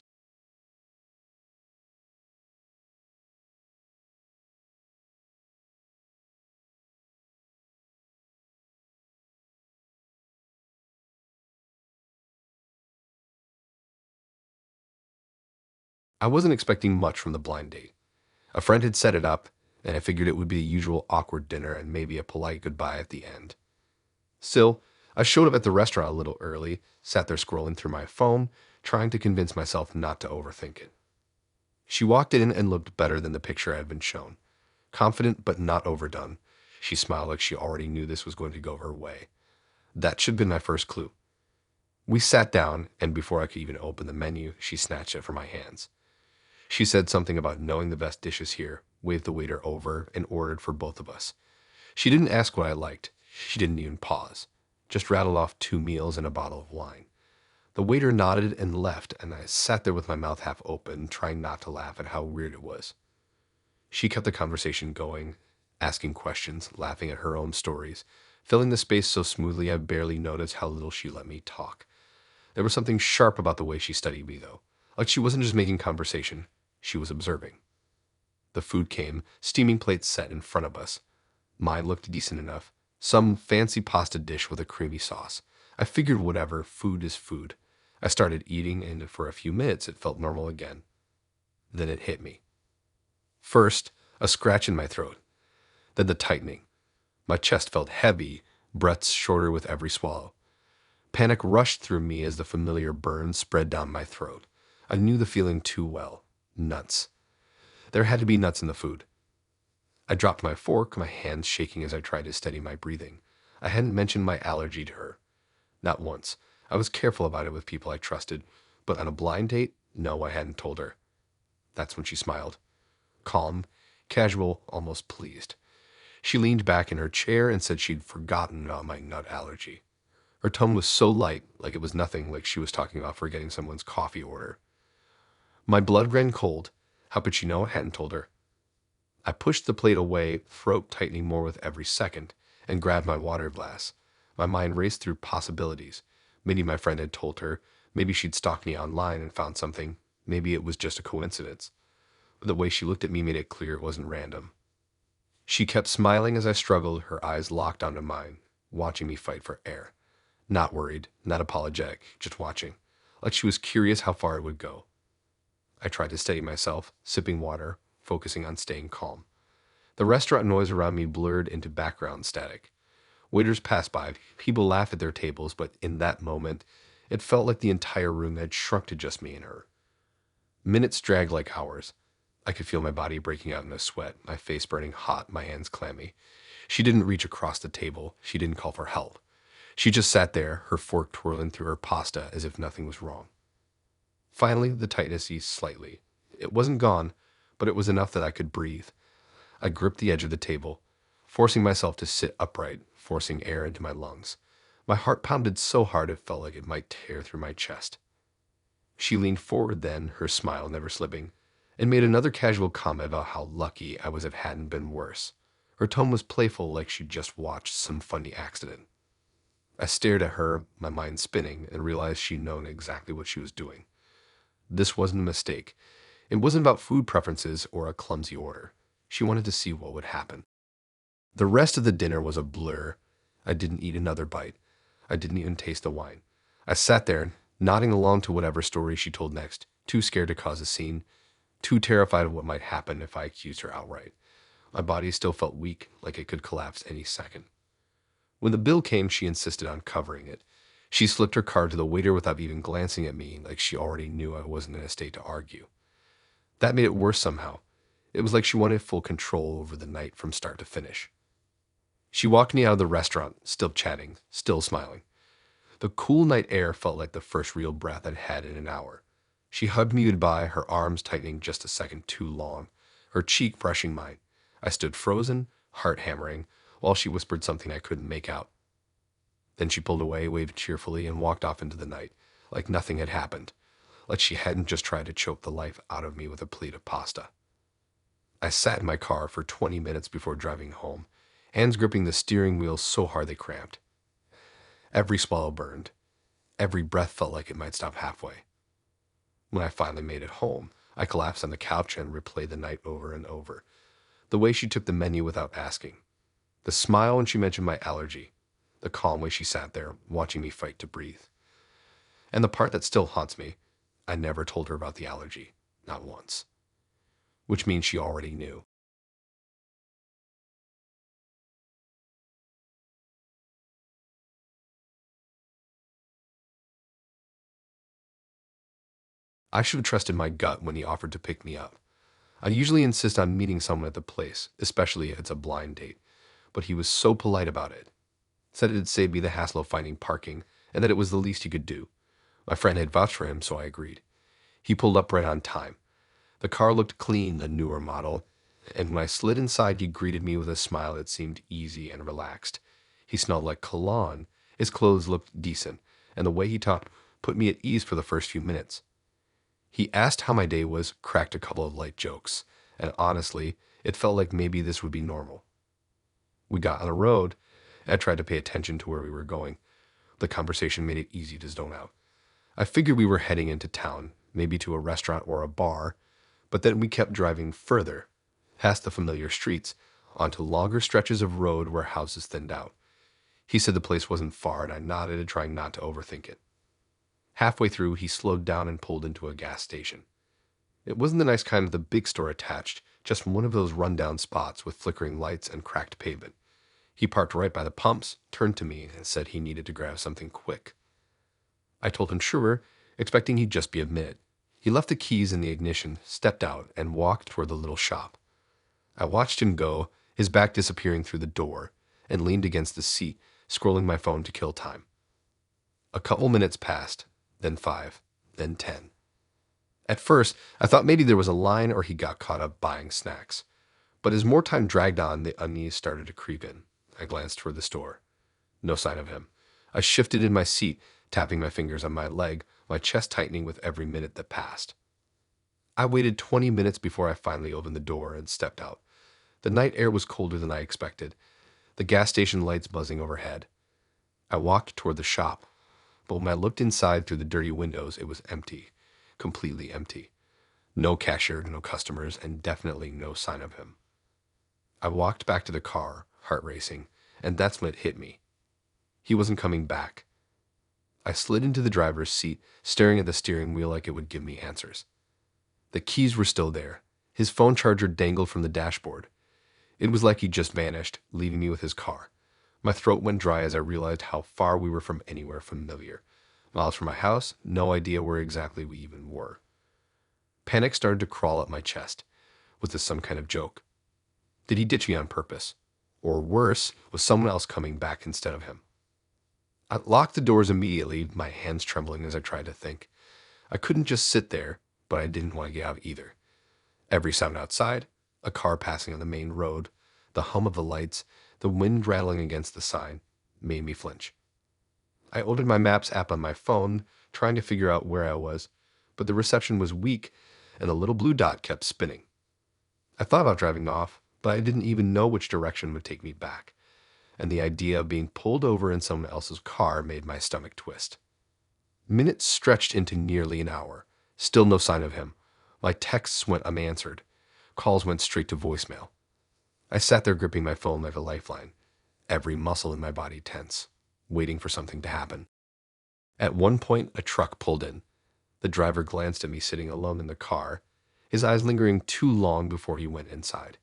Speaker 2: I wasn't expecting much from the blind date. A friend had set it up, and I figured it would be the usual awkward dinner and maybe a polite goodbye at the end. Still, I showed up at the restaurant a little early, sat there scrolling through my phone, trying to convince myself not to overthink it. She walked in and looked better than the picture I had been shown. Confident but not overdone. She smiled like she already knew this was going to go her way. That should have been my first clue. We sat down, and before I could even open the menu, she snatched it from my hands. She said something about knowing the best dishes here, waved the waiter over, and ordered for both of us. She didn't ask what I liked. She didn't even pause. Just rattled off 2 meals and a bottle of wine. The waiter nodded and left, and I sat there with my mouth half open, trying not to laugh at how weird it was. She kept the conversation going, asking questions, laughing at her own stories, filling the space so smoothly I barely noticed how little she let me talk. There was something sharp about the way she studied me, though. Like she wasn't just making conversation, she was observing. The food came, steaming plates set in front of us. Mine looked decent enough. Some fancy pasta dish with a creamy sauce. I figured whatever, food is food. I started eating, and for a few minutes it felt normal again. Then it hit me. First, a scratch in my throat. Then the tightening. My chest felt heavy, breaths shorter with every swallow. Panic rushed through me as the familiar burn spread down my throat. I knew the feeling too well. Nuts. There had to be nuts in the food. I dropped my fork, my hands shaking as I tried to steady my breathing. I hadn't mentioned my allergy to her. Not once. I was careful about it with people I trusted, but on a blind date, no, I hadn't told her. That's when she smiled. Calm, casual, almost pleased. She leaned back in her chair and said she'd forgotten about my nut allergy. Her tone was so light, like it was nothing, like she was talking about forgetting someone's coffee order. My blood ran cold. How could she know I hadn't told her? I pushed the plate away, throat tightening more with every second, and grabbed my water glass. My mind raced through possibilities. Maybe my friend had told her. Maybe she'd stalked me online and found something. Maybe it was just a coincidence. But the way she looked at me made it clear it wasn't random. She kept smiling as I struggled, her eyes locked onto mine, watching me fight for air. Not worried, not apologetic, just watching. Like she was curious how far it would go. I tried to steady myself, sipping water, focusing on staying calm. The restaurant noise around me blurred into background static. Waiters passed by, people laughed at their tables, but in that moment, it felt like the entire room had shrunk to just me and her. Minutes dragged like hours. I could feel my body breaking out in a sweat, my face burning hot, my hands clammy. She didn't reach across the table. She didn't call for help. She just sat there, her fork twirling through her pasta as if nothing was wrong. Finally, the tightness eased slightly. It wasn't gone, but it was enough that I could breathe. I gripped the edge of the table, forcing myself to sit upright, forcing air into my lungs. My heart pounded so hard it felt like it might tear through my chest. She leaned forward then, her smile never slipping, and made another casual comment about how lucky I was it hadn't been worse. Her tone was playful, like she'd just watched some funny accident. I stared at her, my mind spinning, and realized she'd known exactly what she was doing. This wasn't a mistake. It wasn't about food preferences or a clumsy order. She wanted to see what would happen. The rest of the dinner was a blur. I didn't eat another bite. I didn't even taste the wine. I sat there, nodding along to whatever story she told next, too scared to cause a scene, too terrified of what might happen if I accused her outright. My body still felt weak, like it could collapse any second. When the bill came, she insisted on covering it. She slipped her card to the waiter without even glancing at me, like she already knew I wasn't in a state to argue. That made it worse somehow. It was like she wanted full control over the night from start to finish. She walked me out of the restaurant, still chatting, still smiling. The cool night air felt like the first real breath I'd had in an hour. She hugged me goodbye, her arms tightening just a second too long, her cheek brushing mine. I stood frozen, heart hammering, while she whispered something I couldn't make out. Then she pulled away, waved cheerfully, and walked off into the night, like nothing had happened, like she hadn't just tried to choke the life out of me with a plate of pasta. I sat in my car for 20 minutes before driving home, hands gripping the steering wheel so hard they cramped. Every swallow burned. Every breath felt like it might stop halfway. When I finally made it home, I collapsed on the couch and replayed the night over and over. The way she took the menu without asking. The smile when she mentioned my allergy. The calm way she sat there, watching me fight to breathe. And the part that still haunts me, I never told her about the allergy. Not once. Which means she already knew. I should have trusted my gut when he offered to pick me up. I usually insist on meeting someone at the place, especially if it's a blind date, but he was so polite about it. Said it'd save me the hassle of finding parking, and that it was the least he could do. My friend had vouched for him, so I agreed. He pulled up right on time. The car looked clean, the newer model, and when I slid inside, he greeted me with a smile that seemed easy and relaxed. He smelled like cologne, his clothes looked decent, and the way he talked put me at ease for the first few minutes. He asked how my day was, cracked a couple of light jokes, and honestly, it felt like maybe this would be normal. We got on the road, and I tried to pay attention to where we were going. The conversation made it easy to zone out. I figured we were heading into town, maybe to a restaurant or a bar, but then we kept driving further, past the familiar streets, onto longer stretches of road where houses thinned out. He said the place wasn't far, and I nodded, trying not to overthink it. Halfway through, he slowed down and pulled into a gas station. It wasn't the nice kind with the big store attached, just one of those rundown spots with flickering lights and cracked pavement. He parked right by the pumps, turned to me, and said he needed to grab something quick. I told him sure, expecting he'd just be a minute. He left the keys in the ignition, stepped out, and walked toward the little shop. I watched him go, his back disappearing through the door, and leaned against the seat, scrolling my phone to kill time. A couple minutes passed, then 5, then 10. At first, I thought maybe there was a line or he got caught up buying snacks. But as more time dragged on, the unease started to creep in. I glanced toward the store. No sign of him. I shifted in my seat, tapping my fingers on my leg, my chest tightening with every minute that passed. I waited 20 minutes before I finally opened the door and stepped out. The night air was colder than I expected, the gas station lights buzzing overhead. I walked toward the shop, but when I looked inside through the dirty windows, it was empty, completely empty. No cashier, no customers, and definitely no sign of him. I walked back to the car, heart racing, and that's when it hit me. He wasn't coming back. I slid into the driver's seat, staring at the steering wheel like it would give me answers. The keys were still there. His phone charger dangled from the dashboard. It was like he'd just vanished, leaving me with his car. My throat went dry as I realized how far we were from anywhere familiar. Miles from my house, no idea where exactly we even were. Panic started to crawl up my chest. Was this some kind of joke? Did he ditch me on purpose? Or worse, was someone else coming back instead of him? I locked the doors immediately, my hands trembling as I tried to think. I couldn't just sit there, but I didn't want to get out either. Every sound outside, a car passing on the main road, the hum of the lights, the wind rattling against the sign, made me flinch. I opened my Maps app on my phone, trying to figure out where I was, but the reception was weak, and the little blue dot kept spinning. I thought about driving off, but I didn't even know which direction would take me back, and the idea of being pulled over in someone else's car made my stomach twist. Minutes stretched into nearly an hour. Still no sign of him. My texts went unanswered. Calls went straight to voicemail. I sat there gripping my phone like a lifeline, every muscle in my body tense, waiting for something to happen. At one point, a truck pulled in. The driver glanced at me sitting alone in the car, his eyes lingering too long before he went inside.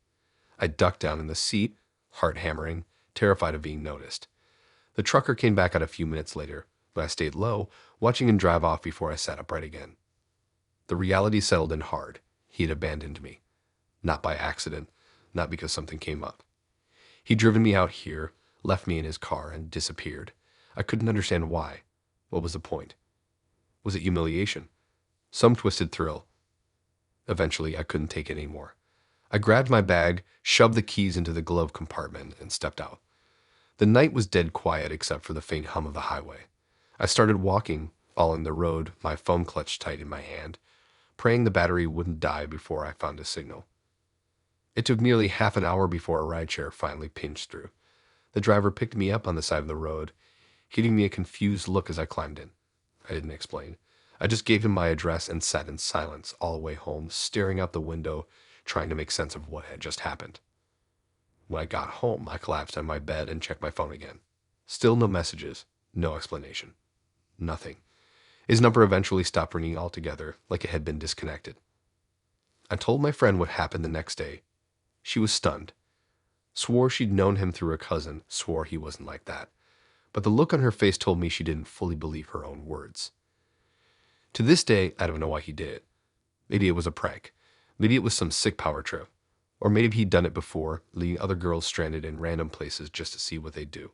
Speaker 2: I ducked down in the seat, heart hammering, terrified of being noticed. The trucker came back out a few minutes later, but I stayed low, watching him drive off before I sat upright again. The reality settled in hard. He had abandoned me. Not by accident, not because something came up. He'd driven me out here, left me in his car, and disappeared. I couldn't understand why. What was the point? Was it humiliation? Some twisted thrill? Eventually, I couldn't take it anymore. I grabbed my bag, shoved the keys into the glove compartment, and stepped out. The night was dead quiet except for the faint hum of the highway. I started walking, following the road, my phone clutched tight in my hand, praying the battery wouldn't die before I found a signal. It took nearly half an hour before a rideshare finally pinched through. The driver picked me up on the side of the road, hitting me a confused look as I climbed in. I didn't explain. I just gave him my address and sat in silence all the way home, staring out the window, trying to make sense of what had just happened. When I got home, I collapsed on my bed and checked my phone again. Still no messages, no explanation. Nothing. His number eventually stopped ringing altogether, like it had been disconnected. I told my friend what happened the next day. She was stunned. Swore she'd known him through a cousin, swore he wasn't like that. But the look on her face told me she didn't fully believe her own words. To this day, I don't know why he did it. Maybe it was a prank. Maybe it was some sick power trip. Or maybe he'd done it before, leaving other girls stranded in random places just to see what they'd do.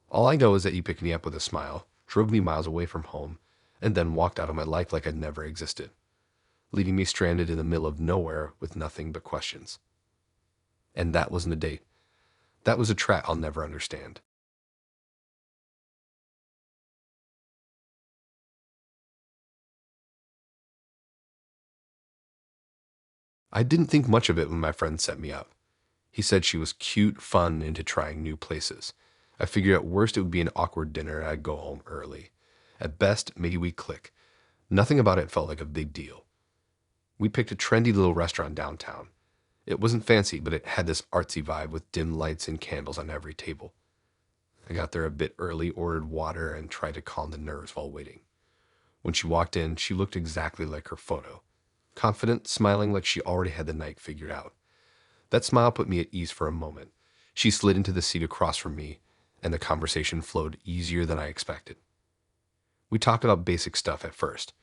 Speaker 2: All I know is that he picked me up with a smile, drove me miles away from home, and then walked out of my life like I'd never existed, leaving me stranded in the middle of nowhere with nothing but questions. And that wasn't a date. That was a trap I'll never understand. I didn't think much of it when my friend set me up. He said she was cute, fun, into trying new places. I figured at worst it would be an awkward dinner and I'd go home early. At best, maybe we'd click. Nothing about it felt like a big deal. We picked a trendy little restaurant downtown. It wasn't fancy, but it had this artsy vibe with dim lights and candles on every table. I got there a bit early, ordered water, and tried to calm the nerves while waiting. When she walked in, she looked exactly like her photo. Confident, smiling like she already had the night figured out. That smile put me at ease for a moment. She slid into the seat across from me, and the conversation flowed easier than I expected. We talked about basic stuff at first.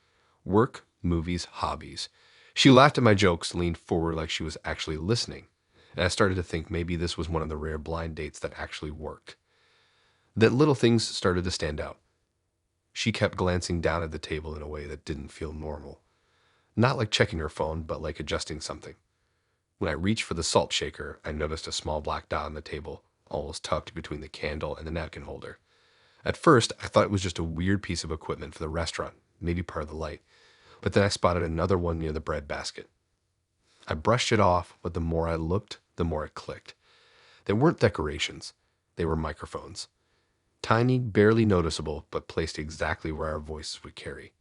Speaker 2: Work, movies, hobbies. She laughed at my jokes, leaned forward like she was actually listening, and I started to think maybe this was one of the rare blind dates that actually worked. Then little things started to stand out. She kept glancing down at the table in a way that didn't feel normal. Not like checking her phone, but like adjusting something. When I reached for the salt shaker, I noticed a small black dot on the table, almost tucked between the candle and the napkin holder. At first, I thought it was just a weird piece of equipment for the restaurant, maybe part of the light, but then I spotted another one near the bread basket. I brushed it off, but the more I looked, the more it clicked. They weren't decorations, they were microphones. Tiny, barely noticeable, but placed exactly where our voices would carry.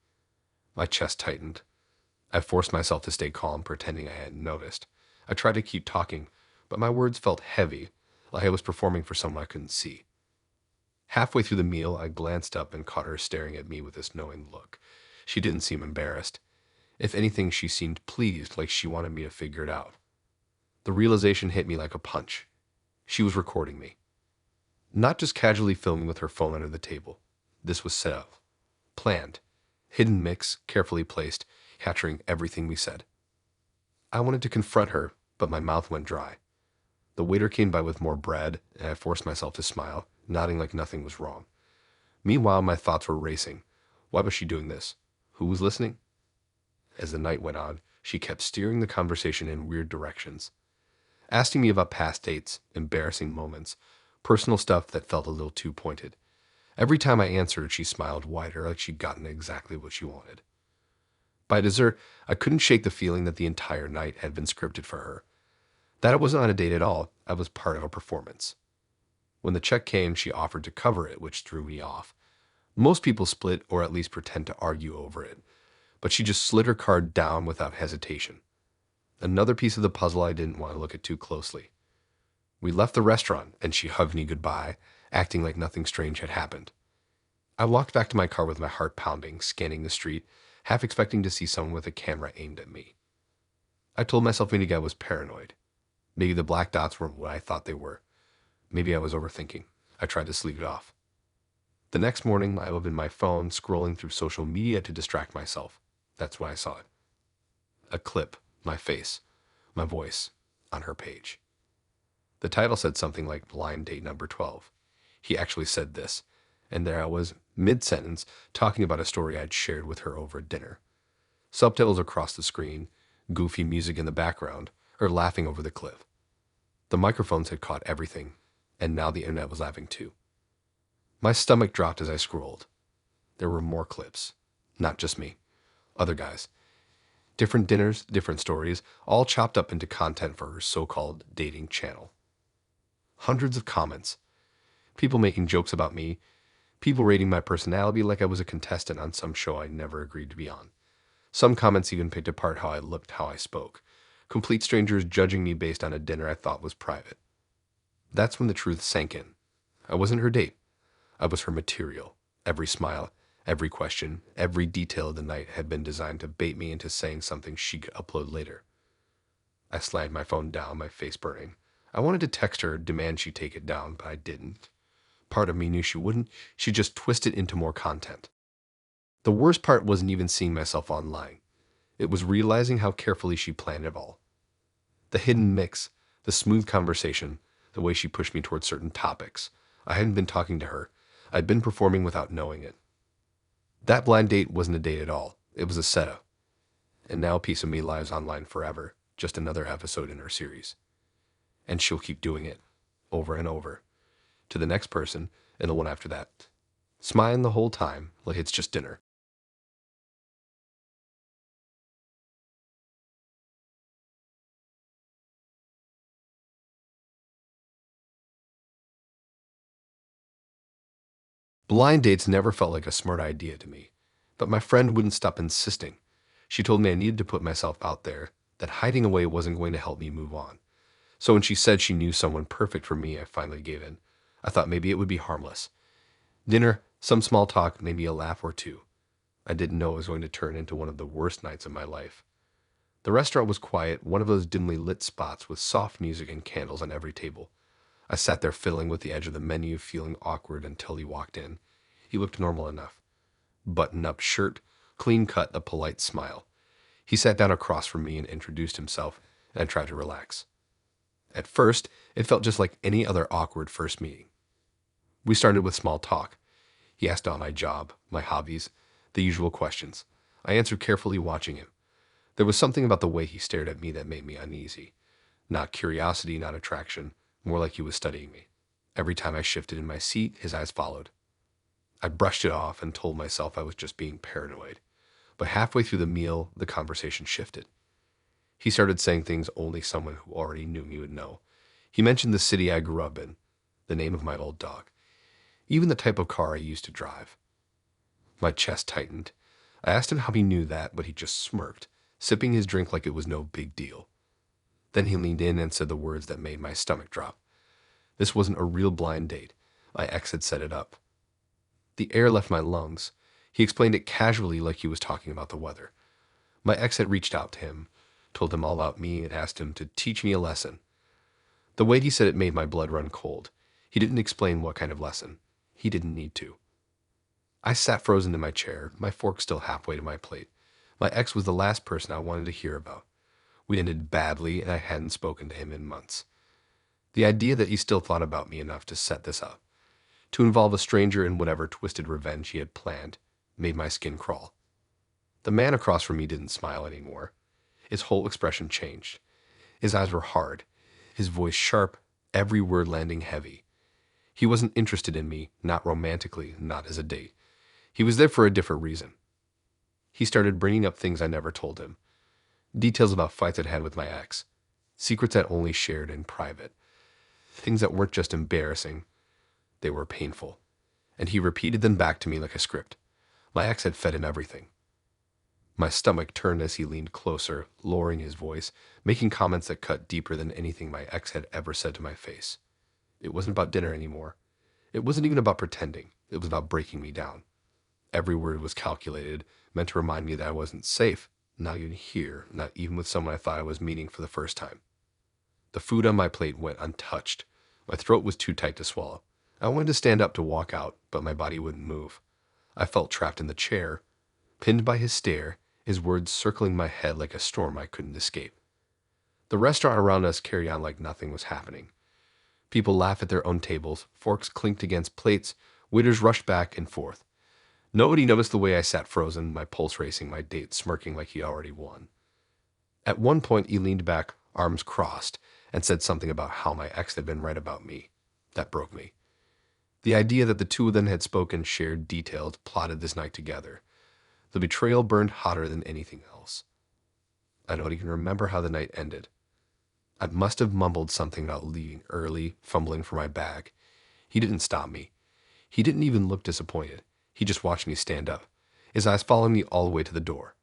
Speaker 2: My chest tightened. I forced myself to stay calm, pretending I hadn't noticed. I tried to keep talking, but my words felt heavy, like I was performing for someone I couldn't see. Halfway through the meal, I glanced up and caught her staring at me with this knowing look. She didn't seem embarrassed. If anything, she seemed pleased, like she wanted me to figure it out. The realization hit me like a punch. She was recording me. Not just casually filming with her phone under the table. This was set up. Planned. Hidden mix, carefully placed, capturing everything we said. I wanted to confront her, but my mouth went dry. The waiter came by with more bread, and I forced myself to smile, nodding like nothing was wrong. Meanwhile, my thoughts were racing. Why was she doing this? Who was listening? As the night went on, she kept steering the conversation in weird directions, asking me about past dates, embarrassing moments, personal stuff that felt a little too pointed. Every time I answered, she smiled wider, like she'd gotten exactly what she wanted. By dessert, I couldn't shake the feeling that the entire night had been scripted for her. That it wasn't on a date at all, I was part of a performance. When the check came, she offered to cover it, which threw me off. Most people split or at least pretend to argue over it, but she just slid her card down without hesitation. Another piece of the puzzle I didn't want to look at too closely. We left the restaurant, and she hugged me goodbye, acting like nothing strange had happened. I walked back to my car with my heart pounding, scanning the street, half expecting to see someone with a camera aimed at me. I told myself maybe I was paranoid. Maybe the black dots weren't what I thought they were. Maybe I was overthinking. I tried to sleep it off. The next morning, I opened my phone, scrolling through social media to distract myself. That's when I saw it. A clip, my face, my voice, on her page. The title said something like Blind Date Number 12. He actually said this, and there I was, mid-sentence, talking about a story I'd shared with her over dinner. Subtitles across the screen, goofy music in the background, her laughing over the clip. The microphones had caught everything, and now the internet was laughing too. My stomach dropped as I scrolled. There were more clips. Not just me. Other guys. Different dinners, different stories, all chopped up into content for her so-called dating channel. Hundreds of comments. People making jokes about me. People rating my personality like I was a contestant on some show I never agreed to be on. Some comments even picked apart how I looked, how I spoke. Complete strangers judging me based on a dinner I thought was private. That's when the truth sank in. I wasn't her date. I was her material. Every smile, every question, every detail of the night had been designed to bait me into saying something she could upload later. I slammed my phone down, my face burning. I wanted to text her, demand she take it down, but I didn't. Part of me knew she wouldn't. She'd just twist it into more content. The worst part wasn't even seeing myself online. It was realizing how carefully she planned it all. The hidden mix, the smooth conversation, the way she pushed me towards certain topics. I hadn't been talking to her. I'd been performing without knowing it. That blind date wasn't a date at all. It was a setup. And now a piece of me lives online forever, just another episode in her series. And she'll keep doing it, over and over, to the next person and the one after that, smiling the whole time like it's just dinner. Blind dates never felt like a smart idea to me, but my friend wouldn't stop insisting. She told me I needed to put myself out there, that hiding away wasn't going to help me move on. So when she said she knew someone perfect for me, I finally gave in. I thought maybe it would be harmless. Dinner, some small talk, maybe a laugh or two. I didn't know it was going to turn into one of the worst nights of my life. The restaurant was quiet, one of those dimly lit spots with soft music and candles on every table. I sat there fiddling with the edge of the menu, feeling awkward until he walked in. He looked normal enough. Button-up shirt, clean cut, a polite smile. He sat down across from me and introduced himself, and I tried to relax. At first, it felt just like any other awkward first meeting. We started with small talk. He asked about my job, my hobbies, the usual questions. I answered carefully, watching him. There was something about the way he stared at me that made me uneasy. Not curiosity, not attraction, more like he was studying me. Every time I shifted in my seat, his eyes followed. I brushed it off and told myself I was just being paranoid. But halfway through the meal, the conversation shifted. He started saying things only someone who already knew me would know. He mentioned the city I grew up in, the name of my old dog, even the type of car I used to drive. My chest tightened. I asked him how he knew that, but he just smirked, sipping his drink like it was no big deal. Then he leaned in and said the words that made my stomach drop. This wasn't a real blind date. My ex had set it up. The air left my lungs. He explained it casually like he was talking about the weather. My ex had reached out to him, told him all about me, and asked him to teach me a lesson. The way he said it made my blood run cold. He didn't explain what kind of lesson. He didn't need to. I sat frozen in my chair, my fork still halfway to my plate. My ex was the last person I wanted to hear about. We'd ended badly, and I hadn't spoken to him in months. The idea that he still thought about me enough to set this up, to involve a stranger in whatever twisted revenge he had planned, made my skin crawl. The man across from me didn't smile anymore. His whole expression changed. His eyes were hard, his voice sharp, every word landing heavy. He wasn't interested in me, not romantically, not as a date. He was there for a different reason. He started bringing up things I never told him. Details about fights I'd had with my ex. Secrets I'd only shared in private. Things that weren't just embarrassing, they were painful. And he repeated them back to me like a script. My ex had fed him everything. My stomach turned as he leaned closer, lowering his voice, making comments that cut deeper than anything my ex had ever said to my face. It wasn't about dinner anymore. It wasn't even about pretending. It was about breaking me down. Every word was calculated, meant to remind me that I wasn't safe, not even here, not even with someone I thought I was meeting for the first time. The food on my plate went untouched. My throat was too tight to swallow. I wanted to stand up to walk out, but my body wouldn't move. I felt trapped in the chair, pinned by his stare, his words circling my head like a storm I couldn't escape. The restaurant around us carried on like nothing was happening. People laughed at their own tables, forks clinked against plates, waiters rushed back and forth. Nobody noticed the way I sat frozen, my pulse racing, my date smirking like he already won. At one point, he leaned back, arms crossed, and said something about how my ex had been right about me. That broke me. The idea that the two of them had spoken, shared, detailed, plotted this night together. The betrayal burned hotter than anything else. I don't even remember how the night ended. I must have mumbled something about leaving early, fumbling for my bag. He didn't stop me. He didn't even look disappointed. He just watched me stand up, his eyes following me all the way to the door.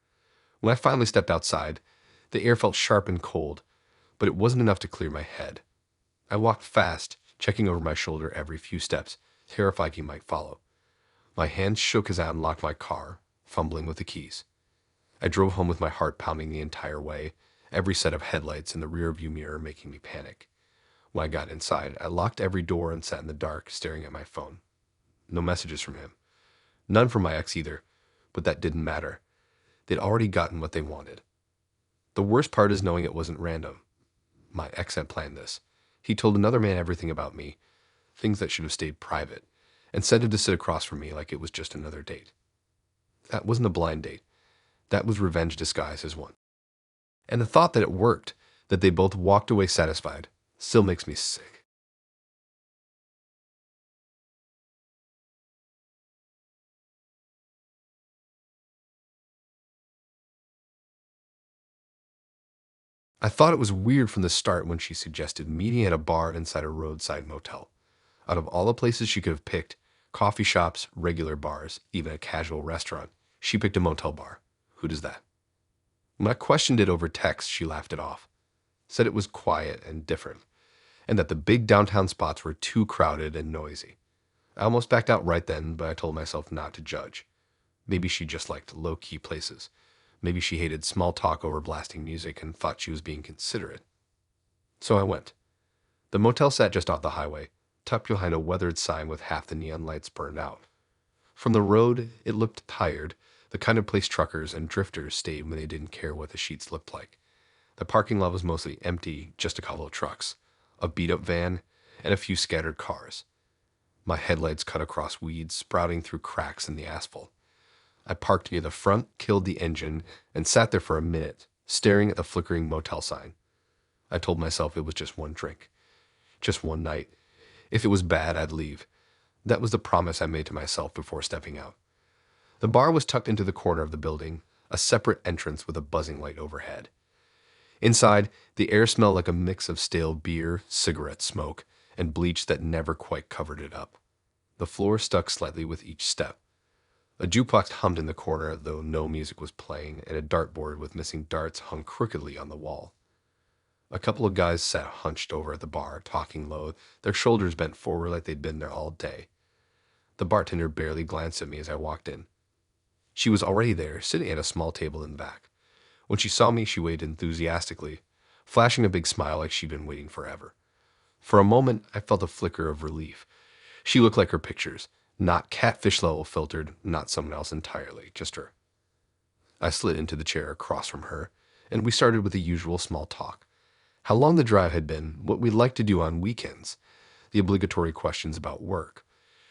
Speaker 2: When I finally stepped outside, the air felt sharp and cold, but it wasn't enough to clear my head. I walked fast, checking over my shoulder every few steps, terrified he might follow. My hands shook as I unlocked my car, fumbling with the keys. I drove home with my heart pounding the entire way, every set of headlights in the rearview mirror making me panic. When I got inside, I locked every door and sat in the dark, staring at my phone. No messages from him. None from my ex either, but that didn't matter. They'd already gotten what they wanted. The worst part is knowing it wasn't random. My ex had planned this. He told another man everything about me, things that should have stayed private, and sent him to sit across from me like it was just another date. That wasn't a blind date. That was revenge disguised as one. And the thought that it worked, that they both walked away satisfied, still makes me sick. I thought it was weird from the start when she suggested meeting at a bar inside a roadside motel. Out of all the places she could have picked, coffee shops, regular bars, even a casual restaurant, she picked a motel bar. Who does that? When I questioned it over text, she laughed it off, said it was quiet and different, and that the big downtown spots were too crowded and noisy. I almost backed out right then, but I told myself not to judge. Maybe she just liked low-key places. Maybe she hated small talk over blasting music and thought she was being considerate. So I went. The motel sat just off the highway, tucked behind a weathered sign with half the neon lights burned out. From the road, it looked tired, the kind of place truckers and drifters stayed when they didn't care what the sheets looked like. The parking lot was mostly empty, just a couple of trucks, a beat-up van, and a few scattered cars. My headlights cut across weeds sprouting through cracks in the asphalt. I parked near the front, killed the engine, and sat there for a minute, staring at the flickering motel sign. I told myself it was just one drink, just one night. If it was bad, I'd leave. That was the promise I made to myself before stepping out. The bar was tucked into the corner of the building, a separate entrance with a buzzing light overhead. Inside, the air smelled like a mix of stale beer, cigarette smoke, and bleach that never quite covered it up. The floor stuck slightly with each step. A jukebox hummed in the corner, though no music was playing, and a dartboard with missing darts hung crookedly on the wall. A couple of guys sat hunched over at the bar, talking low, their shoulders bent forward like they'd been there all day. The bartender barely glanced at me as I walked in. She was already there, sitting at a small table in the back. When she saw me, she waved enthusiastically, flashing a big smile like she'd been waiting forever. For a moment, I felt a flicker of relief. She looked like her pictures. Not catfish level filtered, not someone else entirely, just her. I slid into the chair across from her, and we started with the usual small talk. How long the drive had been, what we'd like to do on weekends, the obligatory questions about work.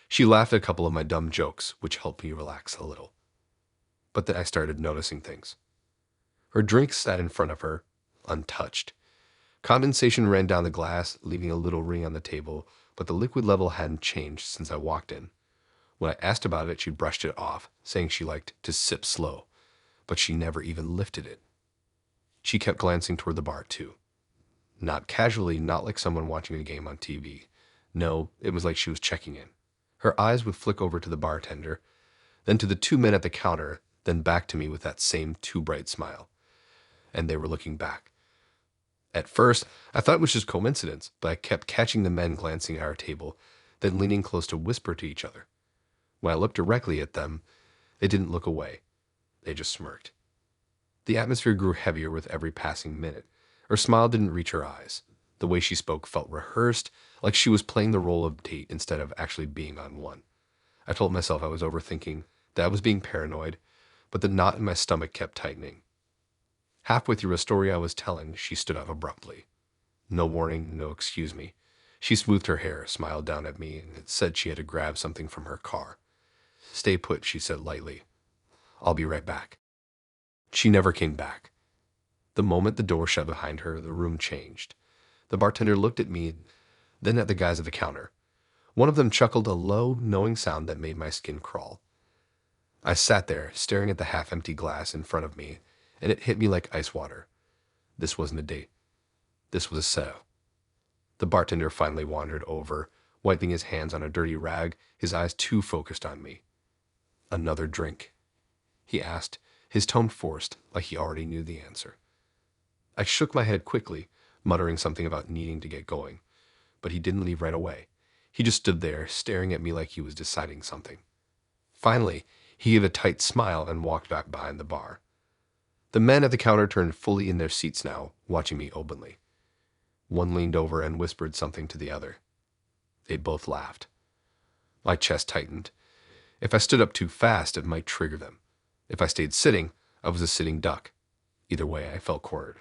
Speaker 2: She laughed at a couple of my dumb jokes, which helped me relax a little. But then I started noticing things. Her drink sat in front of her, untouched. Condensation ran down the glass, leaving a little ring on the table, but the liquid level hadn't changed since I walked in. When I asked about it, she brushed it off, saying she liked to sip slow, but she never even lifted it. She kept glancing toward the bar, too. Not casually, not like someone watching a game on TV. No, it was like she was checking in. Her eyes would flick over to the bartender, then to the two men at the counter, then back to me with that same too bright smile. And they were looking back. At first, I thought it was just coincidence, but I kept catching the men glancing at our table, then leaning close to whisper to each other. When I looked directly at them, they didn't look away. They just smirked. The atmosphere grew heavier with every passing minute. Her smile didn't reach her eyes. The way she spoke felt rehearsed, like she was playing the role of date instead of actually being on one. I told myself I was overthinking, that I was being paranoid, but the knot in my stomach kept tightening. Halfway through a story I was telling, she stood up abruptly. No warning, no excuse me. She smoothed her hair, smiled down at me, and said she had to grab something from her car. Stay put, she said lightly. I'll be right back. She never came back. The moment the door shut behind her, the room changed. The bartender looked at me, then at the guys at the counter. One of them chuckled a low, knowing sound that made my skin crawl. I sat there, staring at the half-empty glass in front of me, and it hit me like ice water. This wasn't a date. This was a setup. The bartender finally wandered over, wiping his hands on a dirty rag, his eyes too focused on me. Another drink? He asked, his tone forced, like he already knew the answer. I shook my head quickly, muttering something about needing to get going, but he didn't leave right away. He just stood there, staring at me like he was deciding something. Finally, he gave a tight smile and walked back behind the bar. The men at the counter turned fully in their seats now, watching me openly. One leaned over and whispered something to the other. They both laughed. My chest tightened. If I stood up too fast, it might trigger them. If I stayed sitting, I was a sitting duck. Either way, I felt cornered.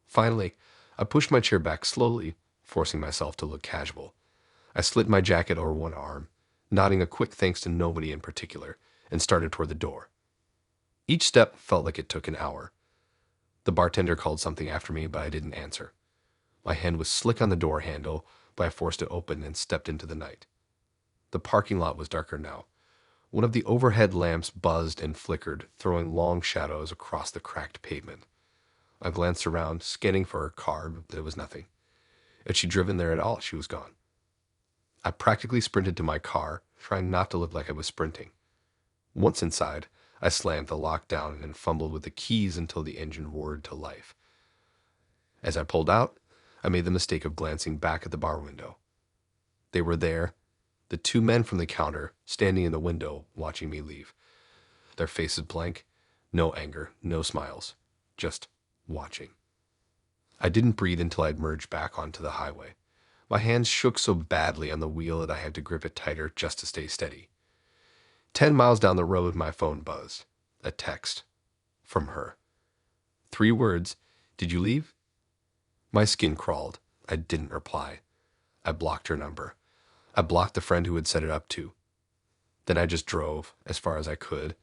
Speaker 2: Finally, I pushed my chair back slowly, forcing myself to look casual. I slit my jacket over one arm, nodding a quick thanks to nobody in particular, and started toward the door. Each step felt like it took an hour. The bartender called something after me, but I didn't answer. My hand was slick on the door handle, but I forced it open and stepped into the night. The parking lot was darker now. One of the overhead lamps buzzed and flickered, throwing long shadows across the cracked pavement. I glanced around, scanning for her car, but there was nothing. Had she driven there at all, she was gone. I practically sprinted to my car, trying not to look like I was sprinting. Once inside, I slammed the lock down and fumbled with the keys until the engine roared to life. As I pulled out, I made the mistake of glancing back at the bar window. They were there, the two men from the counter, standing in the window, watching me leave. Their faces blank, no anger, no smiles, just watching. I didn't breathe until I'd merged back onto the highway. My hands shook so badly on the wheel that I had to grip it tighter just to stay steady. 10 miles down the road, my phone buzzed. A text. From her. 3 words. Did you leave? My skin crawled. I didn't reply. I blocked her number. I blocked the friend who had set it up too. Then I just drove, as far as I could,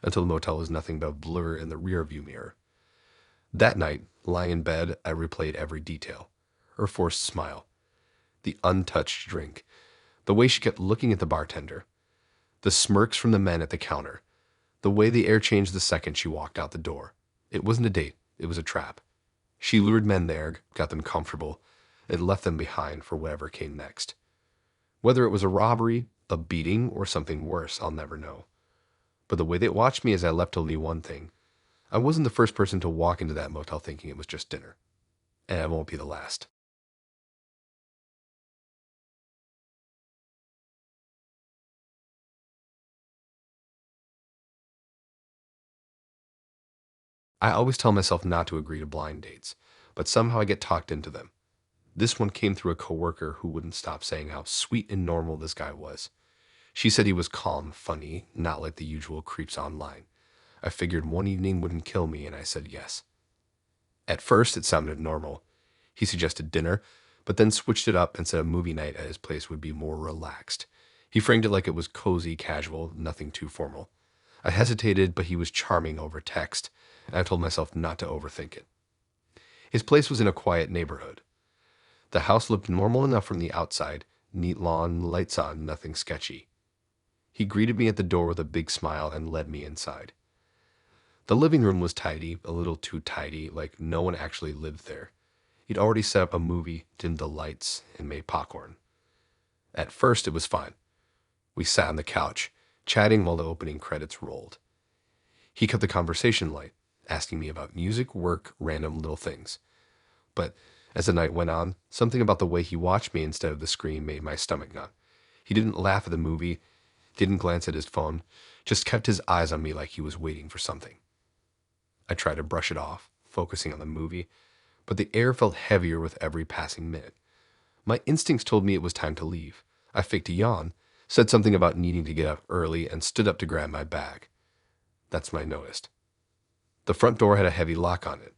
Speaker 2: until the motel was nothing but a blur in the rearview mirror. That night, lying in bed, I replayed every detail. Her forced smile. The untouched drink. The way she kept looking at the bartender. The smirks from the men at the counter. The way the air changed the second she walked out the door. It wasn't a date. It was a trap. She lured men there, got them comfortable, and left them behind for whatever came next. Whether it was a robbery, a beating, or something worse, I'll never know. But the way they watched me as I left told me one thing. I wasn't the first person to walk into that motel thinking it was just dinner. And I won't be the last. I always tell myself not to agree to blind dates, but somehow I get talked into them. This one came through a coworker who wouldn't stop saying how sweet and normal this guy was. She said he was calm, funny, not like the usual creeps online. I figured one evening wouldn't kill me, and I said yes. At first, it sounded normal. He suggested dinner, but then switched it up and said a movie night at his place would be more relaxed. He framed it like it was cozy, casual, nothing too formal. I hesitated, but he was charming over text, and I told myself not to overthink it. His place was in a quiet neighborhood. The house looked normal enough from the outside, neat lawn, lights on, nothing sketchy. He greeted me at the door with a big smile and led me inside. The living room was tidy, a little too tidy, like no one actually lived there. He'd already set up a movie, dimmed the lights, and made popcorn. At first, it was fine. We sat on the couch, chatting while the opening credits rolled. He kept the conversation light, asking me about music, work, random little things. But as the night went on, something about the way he watched me instead of the screen made my stomach knot. He didn't laugh at the movie, didn't glance at his phone, just kept his eyes on me like he was waiting for something. I tried to brush it off, focusing on the movie, but the air felt heavier with every passing minute. My instincts told me it was time to leave. I faked a yawn, said something about needing to get up early, and stood up to grab my bag. That's when I noticed. The front door had a heavy lock on it.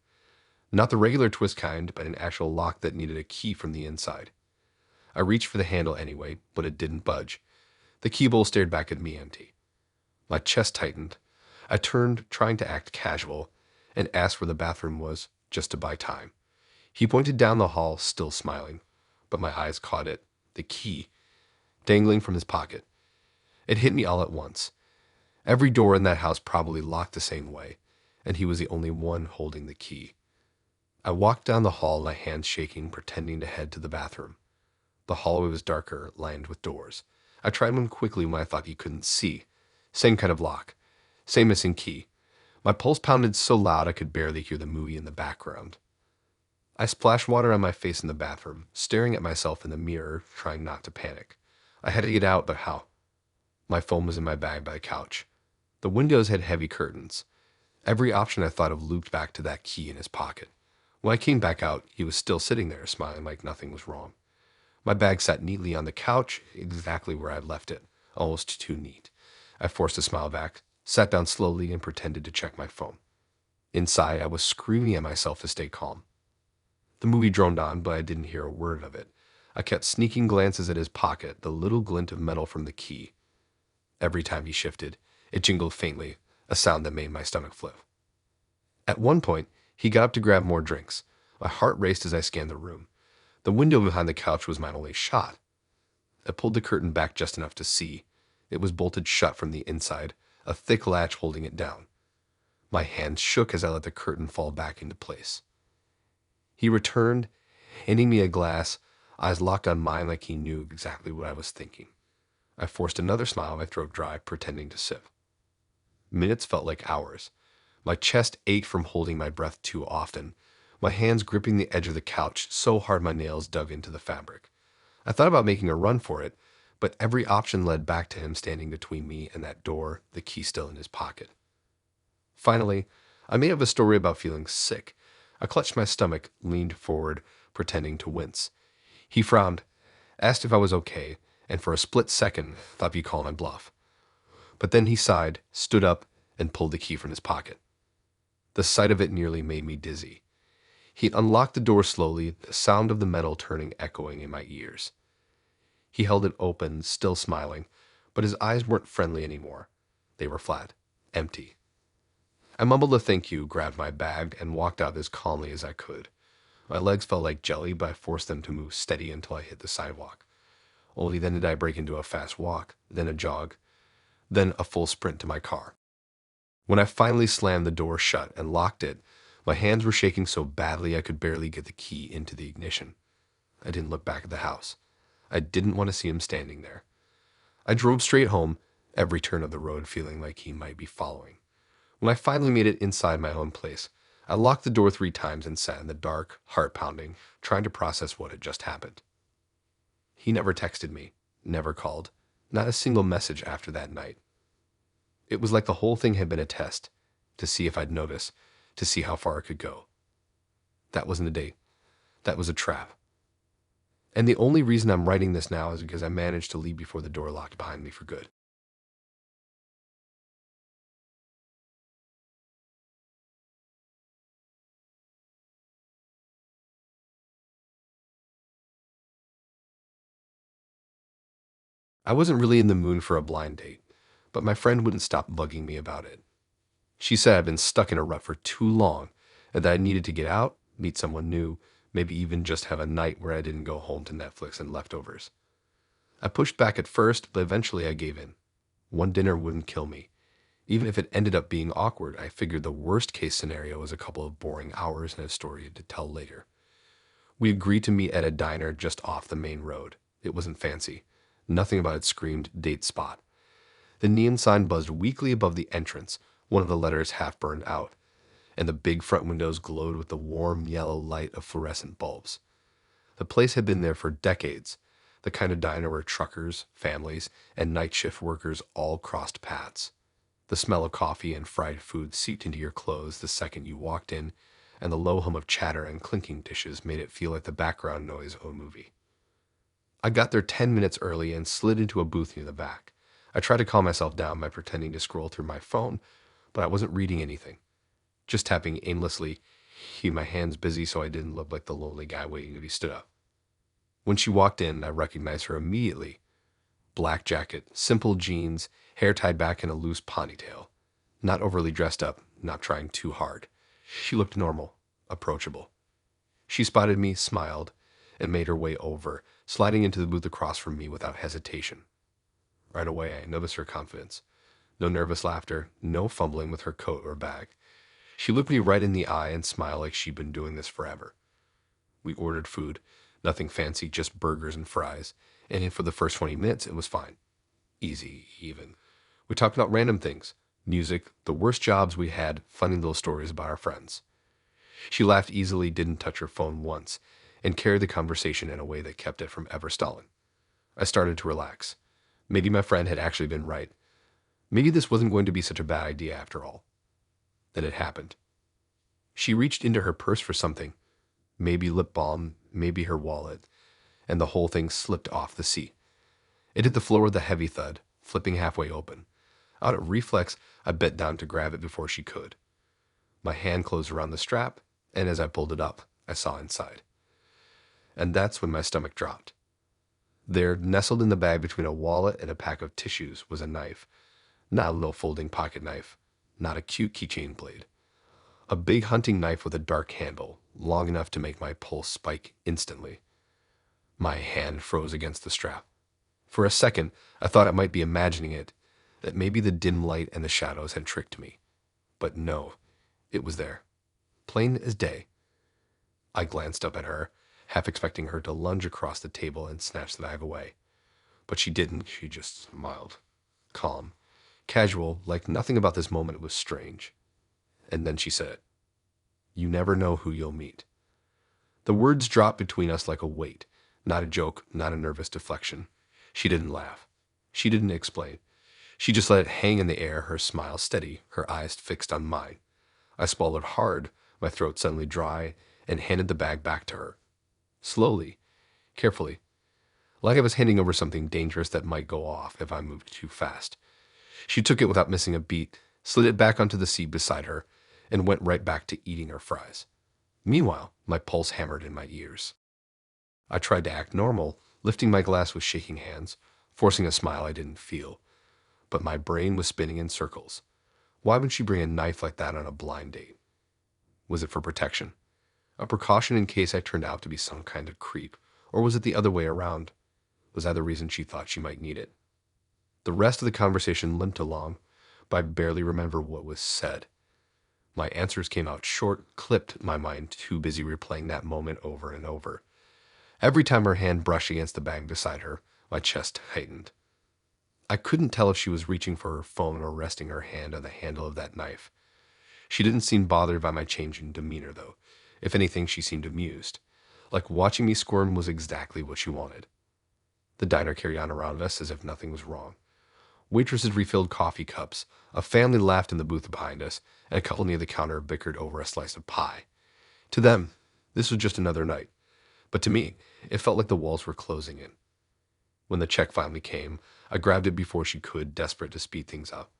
Speaker 2: Not the regular twist kind, but an actual lock that needed a key from the inside. I reached for the handle anyway, but it didn't budge. The key bowl stared back at me empty. My chest tightened. I turned, trying to act casual, and asked where the bathroom was, just to buy time. He pointed down the hall, still smiling, but my eyes caught it, the key, dangling from his pocket. It hit me all at once. Every door in that house probably locked the same way, and he was the only one holding the key. I walked down the hall, my hands shaking, pretending to head to the bathroom. The hallway was darker, lined with doors. I tried one quickly when I thought he couldn't see. Same kind of lock. Same missing key. My pulse pounded so loud I could barely hear the movie in the background. I splashed water on my face in the bathroom, staring at myself in the mirror, trying not to panic. I had to get out, but how? My phone was in my bag by the couch. The windows had heavy curtains. Every option I thought of looped back to that key in his pocket. When I came back out, he was still sitting there, smiling like nothing was wrong. My bag sat neatly on the couch, exactly where I'd left it, almost too neat. I forced a smile back, sat down slowly, and pretended to check my phone. Inside, I was screaming at myself to stay calm. The movie droned on, but I didn't hear a word of it. I kept sneaking glances at his pocket, the little glint of metal from the key. Every time he shifted, it jingled faintly, a sound that made my stomach flip. At one point, he got up to grab more drinks. My heart raced as I scanned the room. The window behind the couch was my only shot. I pulled the curtain back just enough to see. It was bolted shut from the inside, a thick latch holding it down. My hands shook as I let the curtain fall back into place. He returned, handing me a glass, eyes locked on mine like he knew exactly what I was thinking. I forced another smile, my throat dry, pretending to sip. Minutes felt like hours. My chest ached from holding my breath too often, my hands gripping the edge of the couch so hard my nails dug into the fabric. I thought about making a run for it, but every option led back to him standing between me and that door, the key still in his pocket. Finally, I made up a story about feeling sick. I clutched my stomach, leaned forward, pretending to wince. He frowned, asked if I was okay, and for a split second thought he'd call my bluff. But then he sighed, stood up, and pulled the key from his pocket. The sight of it nearly made me dizzy. He unlocked the door slowly, the sound of the metal turning echoing in my ears. He held it open, still smiling, but his eyes weren't friendly anymore. They were flat, empty. I mumbled a thank you, grabbed my bag, and walked out as calmly as I could. My legs felt like jelly, but I forced them to move steady until I hit the sidewalk. Only then did I break into a fast walk, then a jog, then a full sprint to my car. When I finally slammed the door shut and locked it, my hands were shaking so badly I could barely get the key into the ignition. I didn't look back at the house. I didn't want to see him standing there. I drove straight home, every turn of the road feeling like he might be following. When I finally made it inside my own place, I locked the door 3 times and sat in the dark, heart pounding, trying to process what had just happened. He never texted me, never called, not a single message after that night. It was like the whole thing had been a test, to see if I'd notice, to see how far it could go. That wasn't a date. That was a trap. And the only reason I'm writing this now is because I managed to leave before the door locked behind me for good. I wasn't really in the mood for a blind date, but my friend wouldn't stop bugging me about it. She said I'd been stuck in a rut for too long, and that I needed to get out, meet someone new, maybe even just have a night where I didn't go home to Netflix and leftovers. I pushed back at first, but eventually I gave in. One dinner wouldn't kill me. Even if it ended up being awkward, I figured the worst case scenario was a couple of boring hours and a story to tell later. We agreed to meet at a diner just off the main road. It wasn't fancy. Nothing about it screamed date spot. The neon sign buzzed weakly above the entrance, one of the letters half burned out, and the big front windows glowed with the warm yellow light of fluorescent bulbs. The place had been there for decades, the kind of diner where truckers, families, and night shift workers all crossed paths. The smell of coffee and fried food seeped into your clothes the second you walked in, and the low hum of chatter and clinking dishes made it feel like the background noise of a movie. I got there 10 minutes early and slid into a booth near the back. I tried to calm myself down by pretending to scroll through my phone, but I wasn't reading anything. Just tapping aimlessly, keeping my hands busy so I didn't look like the lonely guy waiting to be stood up. When she walked in, I recognized her immediately. Black jacket, simple jeans, hair tied back in a loose ponytail. Not overly dressed up, not trying too hard. She looked normal, approachable. She spotted me, smiled, and made her way over, sliding into the booth across from me without hesitation. Right away, I noticed her confidence. No nervous laughter, no fumbling with her coat or bag. She looked me right in the eye and smiled like she'd been doing this forever. We ordered food, nothing fancy, just burgers and fries, and for the first 20 minutes, it was fine. Easy, even. We talked about random things, music, the worst jobs we had, funny little stories about our friends. She laughed easily, didn't touch her phone once, and carried the conversation in a way that kept it from ever stalling. I started to relax. Maybe my friend had actually been right. Maybe this wasn't going to be such a bad idea after all. Then it happened. She reached into her purse for something. Maybe lip balm, maybe her wallet, and the whole thing slipped off the seat. It hit the floor with a heavy thud, flipping halfway open. Out of reflex, I bent down to grab it before she could. My hand closed around the strap, and as I pulled it up, I saw inside. And that's when my stomach dropped. There, nestled in the bag between a wallet and a pack of tissues, was a knife. Not a little folding pocket knife, not a cute keychain blade. A big hunting knife with a dark handle, long enough to make my pulse spike instantly. My hand froze against the strap. For a second, I thought I might be imagining it, that maybe the dim light and the shadows had tricked me. But no, it was there. Plain as day. I glanced up at her, half expecting her to lunge across the table and snatch the bag away. But she didn't, she just smiled. Calm. Casual, like nothing about this moment was strange. And then she said, "You never know who you'll meet." The words dropped between us like a weight, not a joke, not a nervous deflection. She didn't laugh. She didn't explain. She just let it hang in the air, her smile steady, her eyes fixed on mine. I swallowed hard, my throat suddenly dry, and handed the bag back to her. Slowly, carefully, like I was handing over something dangerous that might go off if I moved too fast. She took it without missing a beat, slid it back onto the seat beside her, and went right back to eating her fries. Meanwhile, my pulse hammered in my ears. I tried to act normal, lifting my glass with shaking hands, forcing a smile I didn't feel. But my brain was spinning in circles. Why would she bring a knife like that on a blind date? Was it for protection? A precaution in case I turned out to be some kind of creep? Or was it the other way around? Was that the reason she thought she might need it? The rest of the conversation limped along, but I barely remember what was said. My answers came out short, clipped, my mind too busy replaying that moment over and over. Every time her hand brushed against the bag beside her, my chest tightened. I couldn't tell if she was reaching for her phone or resting her hand on the handle of that knife. She didn't seem bothered by my change in demeanor, though. If anything, she seemed amused. Like watching me squirm was exactly what she wanted. The diner carried on around us as if nothing was wrong. Waitresses refilled coffee cups, a family laughed in the booth behind us, and a couple near the counter bickered over a slice of pie. To them, this was just another night. But to me, it felt like the walls were closing in. When the check finally came, I grabbed it before she could, desperate to speed things up.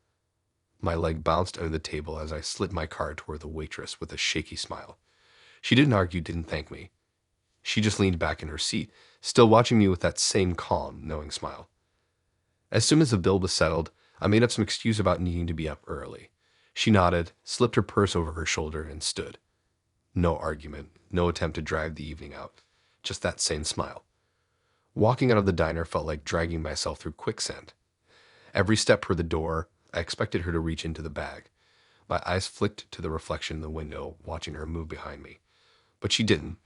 Speaker 2: My leg bounced under the table as I slid my card toward the waitress with a shaky smile. She didn't argue, didn't thank me. She just leaned back in her seat, still watching me with that same calm, knowing smile. As soon as the bill was settled, I made up some excuse about needing to be up early. She nodded, slipped her purse over her shoulder, and stood. No argument, no attempt to drag the evening out. Just that same smile. Walking out of the diner felt like dragging myself through quicksand. Every step toward the door, I expected her to reach into the bag. My eyes flicked to the reflection in the window, watching her move behind me. But she didn't.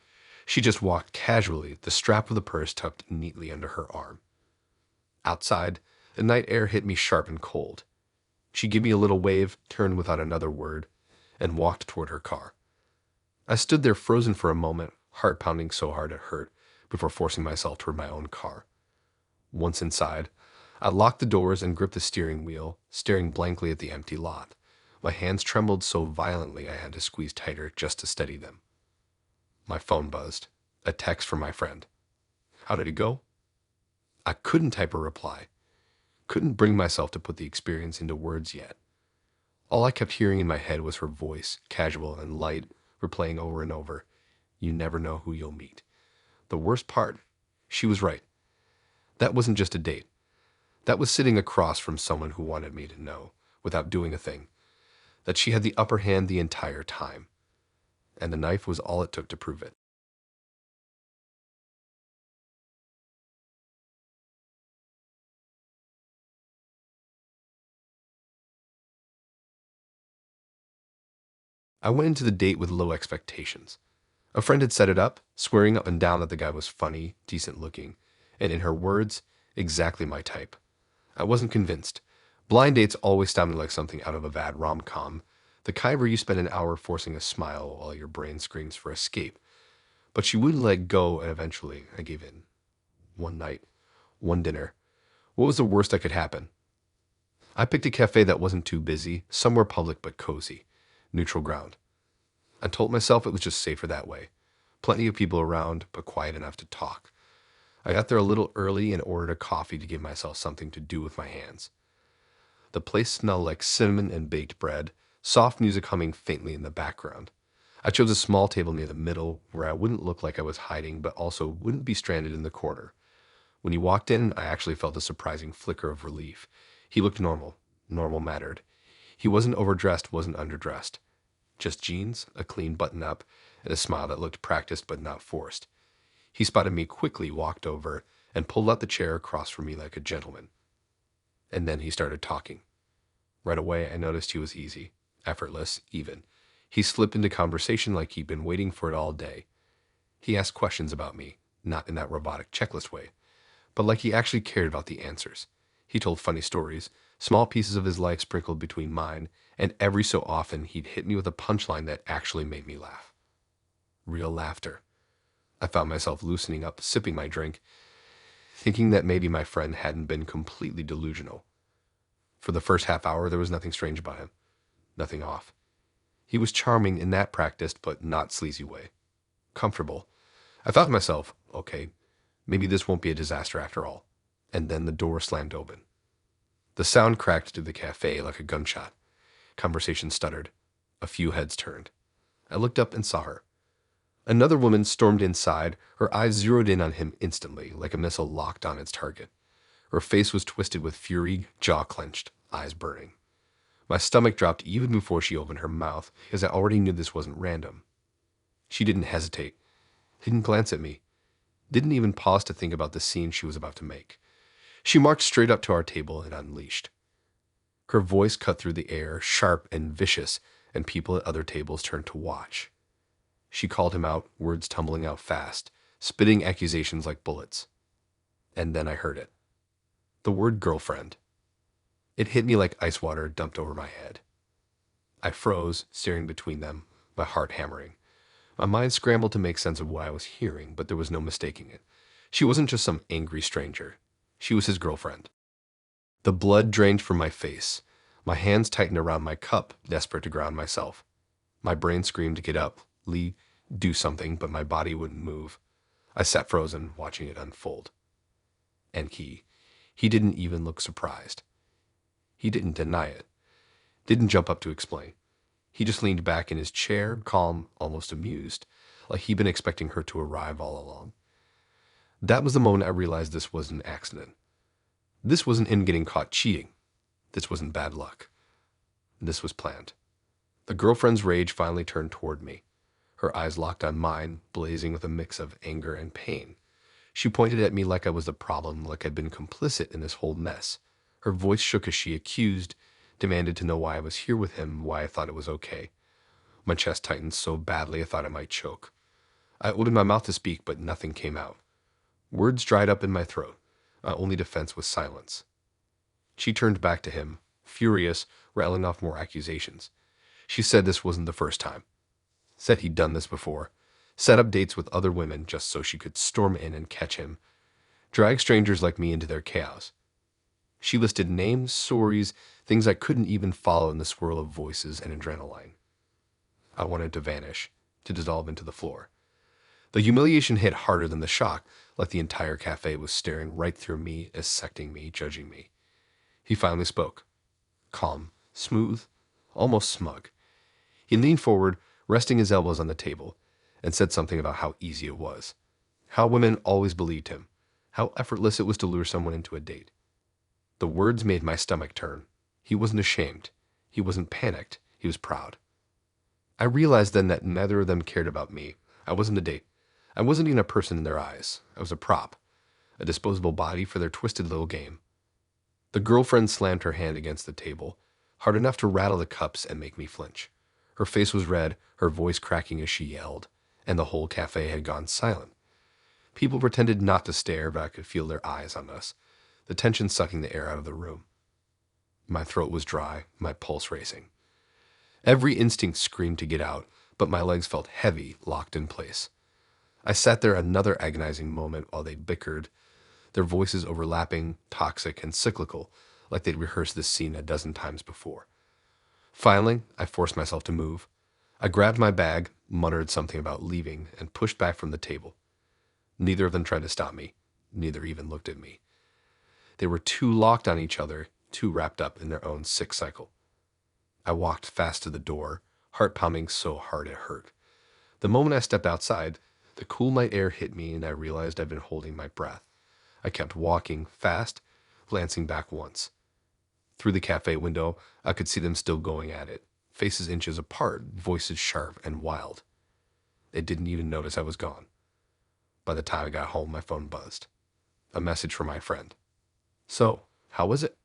Speaker 2: She just walked casually, the strap of the purse tucked neatly under her arm. Outside, the night air hit me sharp and cold. She gave me a little wave, turned without another word, and walked toward her car. I stood there frozen for a moment, heart pounding so hard it hurt, before forcing myself toward my own car. Once inside, I locked the doors and gripped the steering wheel, staring blankly at the empty lot. My hands trembled so violently I had to squeeze tighter just to steady them. My phone buzzed. A text from my friend. How did it go? I couldn't type a reply. Couldn't bring myself to put the experience into words yet. All I kept hearing in my head was her voice, casual and light, replaying over and over. You never know who you'll meet. The worst part, she was right. That wasn't just a date. That was sitting across from someone who wanted me to know, without doing a thing, that she had the upper hand the entire time. And the knife was all it took to prove it. I went into the date with low expectations. A friend had set it up, swearing up and down that the guy was funny, decent looking, and in her words, exactly my type. I wasn't convinced. Blind dates always sounded like something out of a bad rom-com, the kind where you spend an hour forcing a smile while your brain screams for escape. But she wouldn't let go, and eventually I gave in. One night, one dinner. What was the worst that could happen? I picked a cafe that wasn't too busy, somewhere public but cozy. Neutral ground. I told myself it was just safer that way. Plenty of people around, but quiet enough to talk. I got there a little early and ordered a coffee to give myself something to do with my hands. The place smelled like cinnamon and baked bread, soft music humming faintly in the background. I chose a small table near the middle where I wouldn't look like I was hiding, but also wouldn't be stranded in the corner. When he walked in, I actually felt a surprising flicker of relief. He looked normal. Normal mattered. He wasn't overdressed, wasn't underdressed. Just jeans, a clean button-up, and a smile that looked practiced but not forced. He spotted me quickly, walked over, and pulled out the chair across from me like a gentleman. And then he started talking. Right away, I noticed he was easy, effortless, even. He slipped into conversation like he'd been waiting for it all day. He asked questions about me, not in that robotic checklist way, but like he actually cared about the answers. He told funny stories, small pieces of his life sprinkled between mine, and every so often he'd hit me with a punchline that actually made me laugh. Real laughter. I found myself loosening up, sipping my drink, thinking that maybe my friend hadn't been completely delusional. For the first half hour, there was nothing strange about him. Nothing off. He was charming in that practiced but not sleazy way. Comfortable. I thought to myself, okay, maybe this won't be a disaster after all. And then the door slammed open. The sound cracked through the cafe like a gunshot. Conversation stuttered. A few heads turned. I looked up and saw her. Another woman stormed inside, her eyes zeroed in on him instantly, like a missile locked on its target. Her face was twisted with fury, jaw clenched, eyes burning. My stomach dropped even before she opened her mouth, because I already knew this wasn't random. She didn't hesitate, didn't glance at me, didn't even pause to think about the scene she was about to make. She marched straight up to our table and unleashed. Her voice cut through the air, sharp and vicious, and people at other tables turned to watch. She called him out, words tumbling out fast, spitting accusations like bullets. And then I heard it. The word girlfriend. It hit me like ice water dumped over my head. I froze, staring between them, my heart hammering. My mind scrambled to make sense of what I was hearing, but there was no mistaking it. She wasn't just some angry stranger. She was his girlfriend. The blood drained from my face. My hands tightened around my cup, desperate to ground myself. My brain screamed to get up, leave, do something, but my body wouldn't move. I sat frozen, watching it unfold. And he didn't even look surprised. He didn't deny it. Didn't jump up to explain. He just leaned back in his chair, calm, almost amused, like he'd been expecting her to arrive all along. That was the moment I realized this wasn't an accident. This wasn't him getting caught cheating. This wasn't bad luck. This was planned. The girlfriend's rage finally turned toward me. Her eyes locked on mine, blazing with a mix of anger and pain. She pointed at me like I was the problem, like I'd been complicit in this whole mess. Her voice shook as she accused, demanded to know why I was here with him, why I thought it was okay. My chest tightened so badly I thought I might choke. I opened my mouth to speak, but nothing came out. Words dried up in my throat. My only defense was silence. She turned back to him, furious, rattling off more accusations. She said this wasn't the first time. Said he'd done this before. Set up dates with other women just so she could storm in and catch him. Drag strangers like me into their chaos. She listed names, stories, things I couldn't even follow in the swirl of voices and adrenaline. I wanted to vanish, to dissolve into the floor. The humiliation hit harder than the shock, like the entire cafe was staring right through me, dissecting me, judging me. He finally spoke. Calm, smooth, almost smug. He leaned forward, resting his elbows on the table, and said something about how easy it was. How women always believed him. How effortless it was to lure someone into a date. The words made my stomach turn. He wasn't ashamed. He wasn't panicked. He was proud. I realized then that neither of them cared about me. I wasn't a date. I wasn't even a person in their eyes. I was a prop, a disposable body for their twisted little game. The girlfriend slammed her hand against the table, hard enough to rattle the cups and make me flinch. Her face was red, her voice cracking as she yelled, and the whole cafe had gone silent. People pretended not to stare, but I could feel their eyes on us, the tension sucking the air out of the room. My throat was dry, my pulse racing. Every instinct screamed to get out, but my legs felt heavy, locked in place. I sat there another agonizing moment while they bickered, their voices overlapping, toxic and cyclical, like they'd rehearsed this scene a dozen times before. Finally, I forced myself to move. I grabbed my bag, muttered something about leaving, and pushed back from the table. Neither of them tried to stop me. Neither even looked at me. They were too locked on each other, too wrapped up in their own sick cycle. I walked fast to the door, heart pounding so hard it hurt. The moment I stepped outside, the cool night air hit me and I realized I'd been holding my breath. I kept walking, fast, glancing back once. Through the cafe window, I could see them still going at it, faces inches apart, voices sharp and wild. They didn't even notice I was gone. By the time I got home, my phone buzzed. A message from my friend. So, how was it?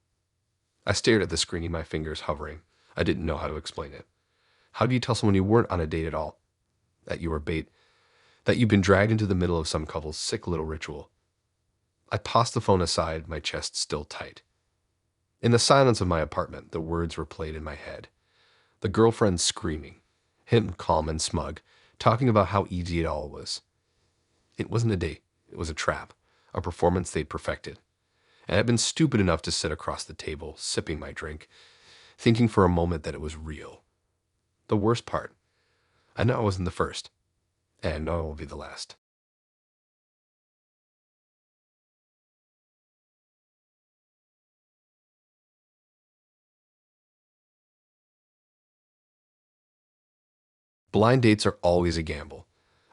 Speaker 2: I stared at the screen, my fingers hovering. I didn't know how to explain it. How do you tell someone you weren't on a date at all? That you were bait? That you've been dragged into the middle of some couple's sick little ritual? I tossed the phone aside, my chest still tight. In the silence of my apartment, the words were played in my head. The girlfriend screaming. Him calm and smug, talking about how easy it all was. It wasn't a date. It was a trap. A performance they'd perfected. And I'd been stupid enough to sit across the table, sipping my drink, thinking for a moment that it was real. The worst part, I know I wasn't the first, and I will be the last. Blind dates are always a gamble.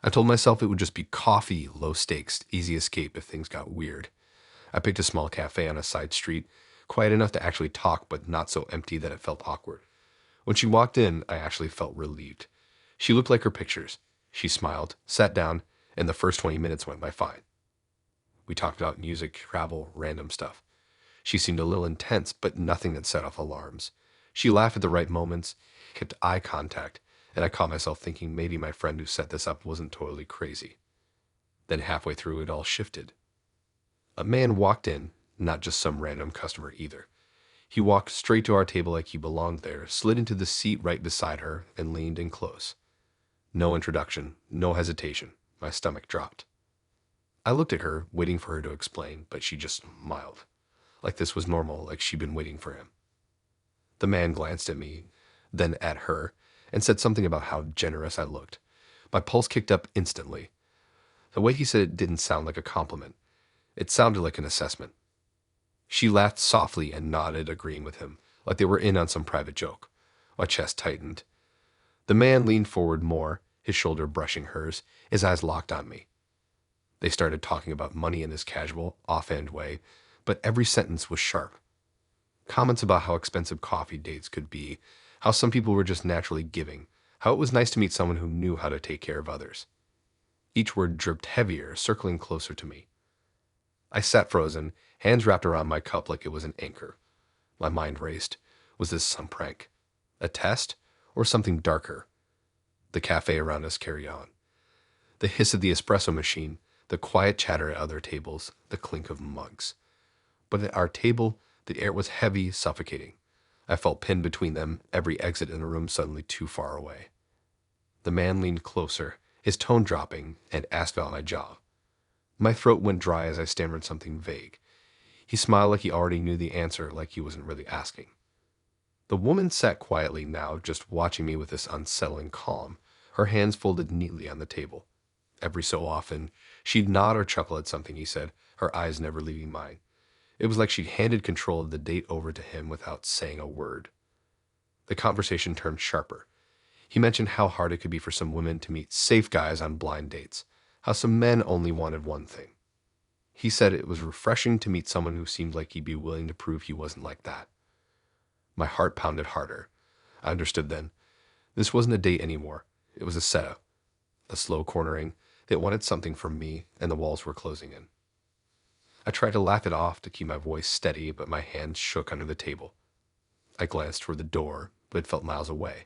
Speaker 2: I told myself it would just be coffee, low stakes, easy escape if things got weird. I picked a small cafe on a side street, quiet enough to actually talk, but not so empty that it felt awkward. When she walked in, I actually felt relieved. She looked like her pictures. She smiled, sat down, and the first 20 minutes went by fine. We talked about music, travel, random stuff. She seemed a little intense, but nothing that set off alarms. She laughed at the right moments, kept eye contact, and I caught myself thinking maybe my friend who set this up wasn't totally crazy. Then halfway through, it all shifted. A man walked in, not just some random customer either. He walked straight to our table like he belonged there, slid into the seat right beside her, and leaned in close. No introduction, no hesitation. My stomach dropped. I looked at her, waiting for her to explain, but she just smiled. Like this was normal, like she'd been waiting for him. The man glanced at me, then at her, and said something about how generous I looked. My pulse kicked up instantly. The way he said it didn't sound like a compliment. It sounded like an assessment. She laughed softly and nodded, agreeing with him, like they were in on some private joke. My chest tightened. The man leaned forward more, his shoulder brushing hers, his eyes locked on me. They started talking about money in this casual, offhand way, but every sentence was sharp. Comments about how expensive coffee dates could be, how some people were just naturally giving, how it was nice to meet someone who knew how to take care of others. Each word dripped heavier, circling closer to me. I sat frozen, hands wrapped around my cup like it was an anchor. My mind raced. Was this some prank? A test? Or something darker? The cafe around us carried on. The hiss of the espresso machine, the quiet chatter at other tables, the clink of mugs. But at our table, the air was heavy, suffocating. I felt pinned between them, every exit in the room suddenly too far away. The man leaned closer, his tone dropping, and asked about my job. My throat went dry as I stammered something vague. He smiled like he already knew the answer, like he wasn't really asking. The woman sat quietly now, just watching me with this unsettling calm, her hands folded neatly on the table. Every so often, she'd nod or chuckle at something he said, her eyes never leaving mine. It was like she'd handed control of the date over to him without saying a word. The conversation turned sharper. He mentioned how hard it could be for some women to meet safe guys on blind dates, how some men only wanted one thing. He said it was refreshing to meet someone who seemed like he'd be willing to prove he wasn't like that. My heart pounded harder. I understood then. This wasn't a date anymore. It was a setup, a slow cornering. They wanted something from me, and the walls were closing in. I tried to laugh it off to keep my voice steady, but my hands shook under the table. I glanced toward the door, but it felt miles away.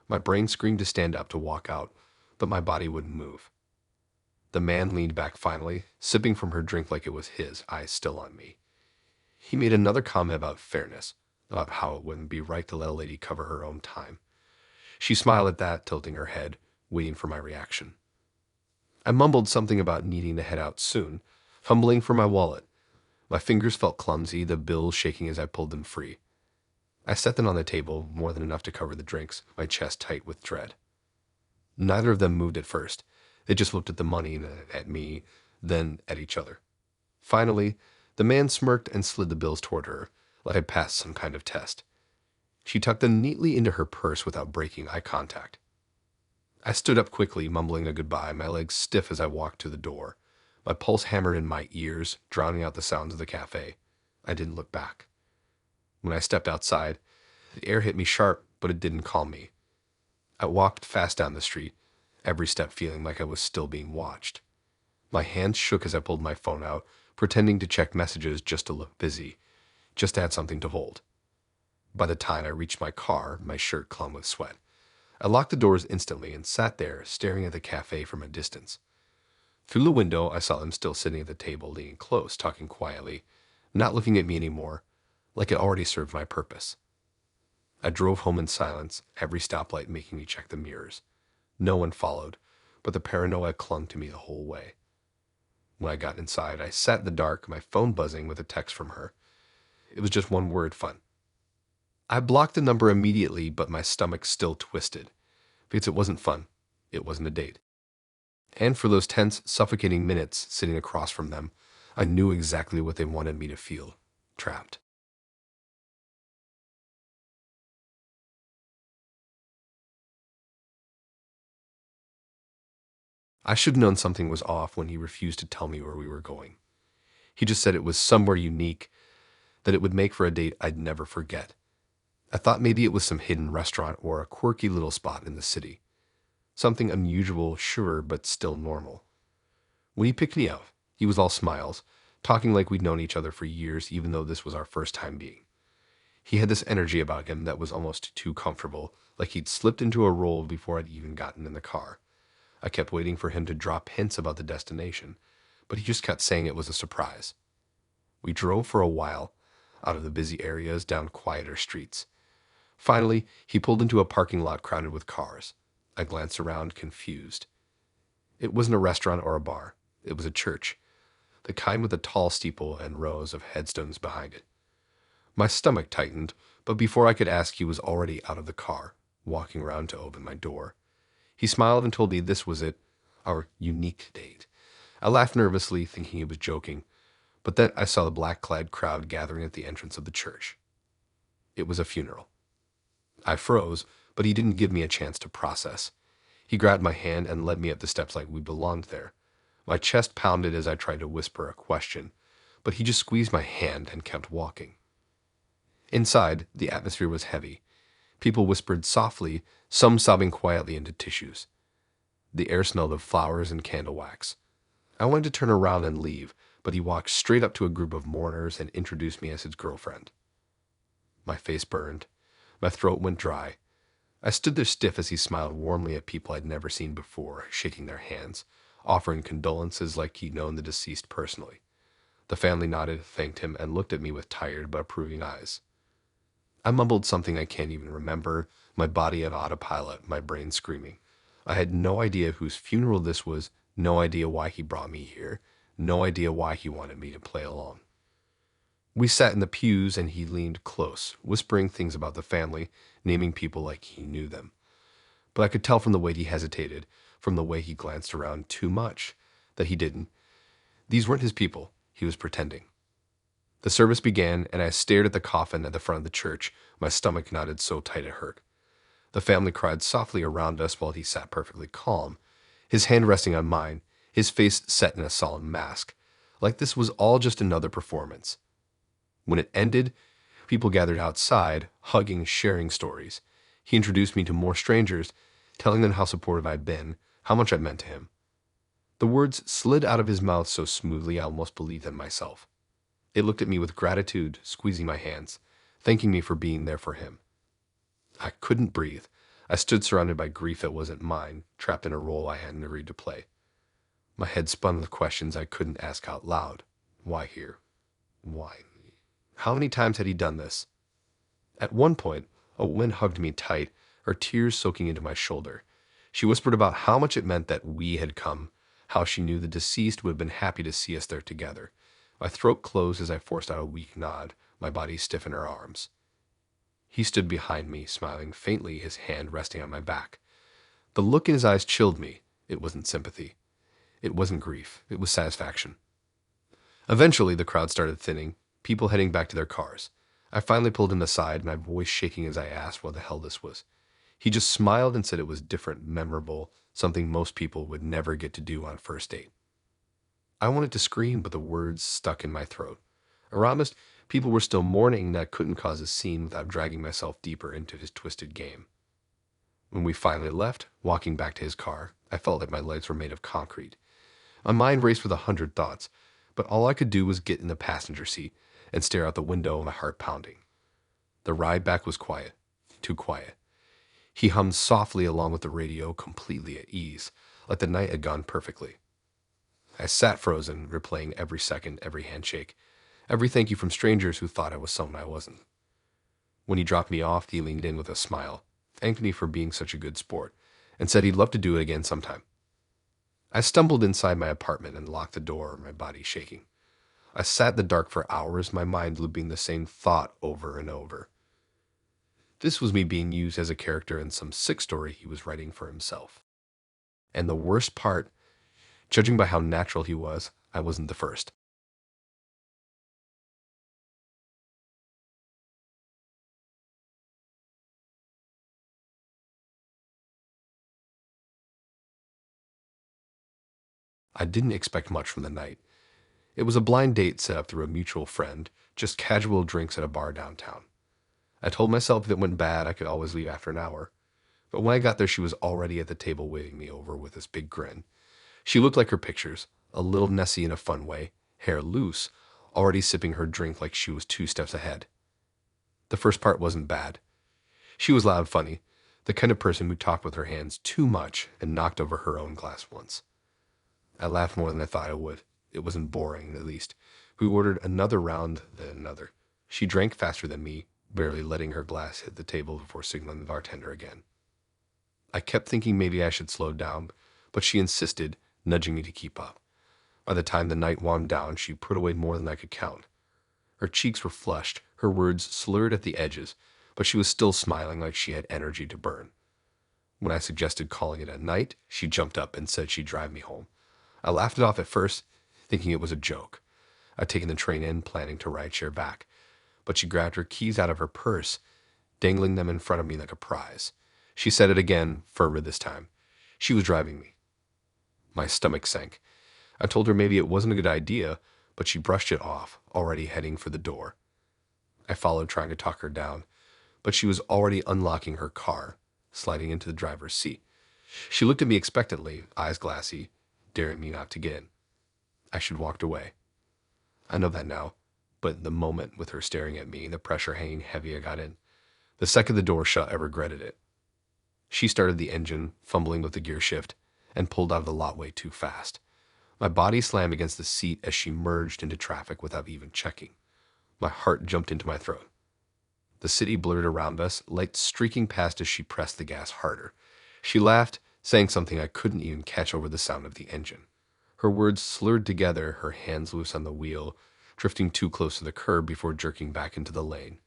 Speaker 2: My brain screamed to stand up to walk out, but my body wouldn't move. The man leaned back finally, sipping from her drink like it was his, eyes still on me. He made another comment about fairness, about how it wouldn't be right to let a lady cover her own time. She smiled at that, tilting her head, waiting for my reaction. I mumbled something about needing to head out soon, fumbling for my wallet. My fingers felt clumsy, the bills shaking as I pulled them free. I set them on the table, more than enough to cover the drinks, my chest tight with dread. Neither of them moved at first. They just looked at the money and at me, then at each other. Finally, the man smirked and slid the bills toward her, like I'd passed some kind of test. She tucked them neatly into her purse without breaking eye contact. I stood up quickly, mumbling a goodbye, my legs stiff as I walked to the door. My pulse hammered in my ears, drowning out the sounds of the cafe. I didn't look back. When I stepped outside, the air hit me sharp, but it didn't calm me. I walked fast down the street, every step feeling like I was still being watched. My hands shook as I pulled my phone out, pretending to check messages just to look busy, just to have something to hold. By the time I reached my car, my shirt clung with sweat. I locked the doors instantly and sat there, staring at the cafe from a distance. Through the window, I saw them still sitting at the table, leaning close, talking quietly, not looking at me anymore, like it already served my purpose. I drove home in silence, every stoplight making me check the mirrors. No one followed, but the paranoia clung to me the whole way. When I got inside, I sat in the dark, my phone buzzing with a text from her. It was just one word: fun. I blocked the number immediately, but my stomach still twisted, because it wasn't fun. It wasn't a date. And for those tense, suffocating minutes sitting across from them, I knew exactly what they wanted me to feel: trapped. I should have known something was off when he refused to tell me where we were going. He just said it was somewhere unique, that it would make for a date I'd never forget. I thought maybe it was some hidden restaurant or a quirky little spot in the city. Something unusual, sure, but still normal. When he picked me up, he was all smiles, talking like we'd known each other for years, even though this was our first time being. He had this energy about him that was almost too comfortable, like he'd slipped into a role before I'd even gotten in the car. I kept waiting for him to drop hints about the destination, but he just kept saying it was a surprise. We drove for a while, out of the busy areas, down quieter streets. Finally, he pulled into a parking lot crowded with cars. I glanced around, confused. It wasn't a restaurant or a bar. It was a church, the kind with a tall steeple and rows of headstones behind it. My stomach tightened, but before I could ask, he was already out of the car, walking around to open my door. He smiled and told me this was it, our unique date. I laughed nervously, thinking he was joking, but then I saw the black-clad crowd gathering at the entrance of the church. It was a funeral. I froze, but he didn't give me a chance to process. He grabbed my hand and led me up the steps like we belonged there. My chest pounded as I tried to whisper a question, but he just squeezed my hand and kept walking. Inside, the atmosphere was heavy. People whispered softly, some sobbing quietly into tissues. The air smelled of flowers and candle wax. I wanted to turn around and leave, but he walked straight up to a group of mourners and introduced me as his girlfriend. My face burned. My throat went dry. I stood there stiff as he smiled warmly at people I'd never seen before, shaking their hands, offering condolences like he'd known the deceased personally. The family nodded, thanked him, and looked at me with tired but approving eyes. I mumbled something I can't even remember, my body on autopilot, my brain screaming. I had no idea whose funeral this was, no idea why he brought me here, no idea why he wanted me to play along. We sat in the pews and he leaned close, whispering things about the family, naming people like he knew them. But I could tell from the way he hesitated, from the way he glanced around too much, that he didn't. These weren't his people. He was pretending. The service began, and I stared at the coffin at the front of the church, my stomach knotted so tight it hurt. The family cried softly around us while he sat perfectly calm, his hand resting on mine, his face set in a solemn mask, like this was all just another performance. When it ended, people gathered outside, hugging, sharing stories. He introduced me to more strangers, telling them how supportive I'd been, how much I meant to him. The words slid out of his mouth so smoothly I almost believed them myself. It looked at me with gratitude, squeezing my hands, thanking me for being there for him. I couldn't breathe. I stood surrounded by grief that wasn't mine, trapped in a role I hadn't agreed to play. My head spun with questions I couldn't ask out loud. Why here? Why? How many times had he done this? At one point, a woman hugged me tight, her tears soaking into my shoulder. She whispered about how much it meant that we had come, how she knew the deceased would have been happy to see us there together. My throat closed as I forced out a weak nod, my body stiff in her arms. He stood behind me, smiling faintly, his hand resting on my back. The look in his eyes chilled me. It wasn't sympathy. It wasn't grief. It was satisfaction. Eventually, the crowd started thinning, people heading back to their cars. I finally pulled him aside, my voice shaking as I asked what the hell this was. He just smiled and said it was different, memorable, something most people would never get to do on first date. I wanted to scream, but the words stuck in my throat. Around us, people were still mourning that I couldn't cause a scene without dragging myself deeper into his twisted game. When we finally left, walking back to his car, I felt like my legs were made of concrete. My mind raced with 100 thoughts, but all I could do was get in the passenger seat and stare out the window, my heart pounding. The ride back was quiet, too quiet. He hummed softly along with the radio, completely at ease, like the night had gone perfectly. I sat frozen, replaying every second, every handshake, every thank you from strangers who thought I was someone I wasn't. When he dropped me off, he leaned in with a smile, thanked me for being such a good sport, and said he'd love to do it again sometime. I stumbled inside my apartment and locked the door, my body shaking. I sat in the dark for hours, my mind looping the same thought over and over. This was me being used as a character in some sick story he was writing for himself. And the worst part, judging by how natural he was, I wasn't the first. I didn't expect much from the night. It was a blind date set up through a mutual friend, just casual drinks at a bar downtown. I told myself if it went bad, I could always leave after an hour. But when I got there, she was already at the table waving me over with this big grin. She looked like her pictures, a little Nessie in a fun way, hair loose, already sipping her drink like she was 2 steps ahead. The first part wasn't bad. She was loud, funny, the kind of person who talked with her hands too much and knocked over her own glass once. I laughed more than I thought I would. It wasn't boring, at least. We ordered another round, then another. She drank faster than me, barely letting her glass hit the table before signaling the bartender again. I kept thinking maybe I should slow down, but she insisted, nudging me to keep up. By the time the night wound down, she put away more than I could count. Her cheeks were flushed, her words slurred at the edges, but she was still smiling like she had energy to burn. When I suggested calling it a night, she jumped up and said she'd drive me home. I laughed it off at first, thinking it was a joke. I'd taken the train in, planning to rideshare back, but she grabbed her keys out of her purse, dangling them in front of me like a prize. She said it again, firmer this time. She was driving me. My stomach sank. I told her maybe it wasn't a good idea, but she brushed it off, already heading for the door. I followed, trying to talk her down, but she was already unlocking her car, sliding into the driver's seat. She looked at me expectantly, eyes glassy, daring me not to get in. I should walked away. I know that now, but in the moment, with her staring at me, the pressure hanging heavy, I got in. The second the door shut, I regretted it. She started the engine, fumbling with the gear shift, and pulled out of the lot way too fast. My body slammed against the seat as she merged into traffic without even checking. My heart jumped into my throat. The city blurred around us, lights streaking past as she pressed the gas harder. She laughed, saying something I couldn't even catch over the sound of the engine. Her words slurred together, her hands loose on the wheel, drifting too close to the curb before jerking back into the lane.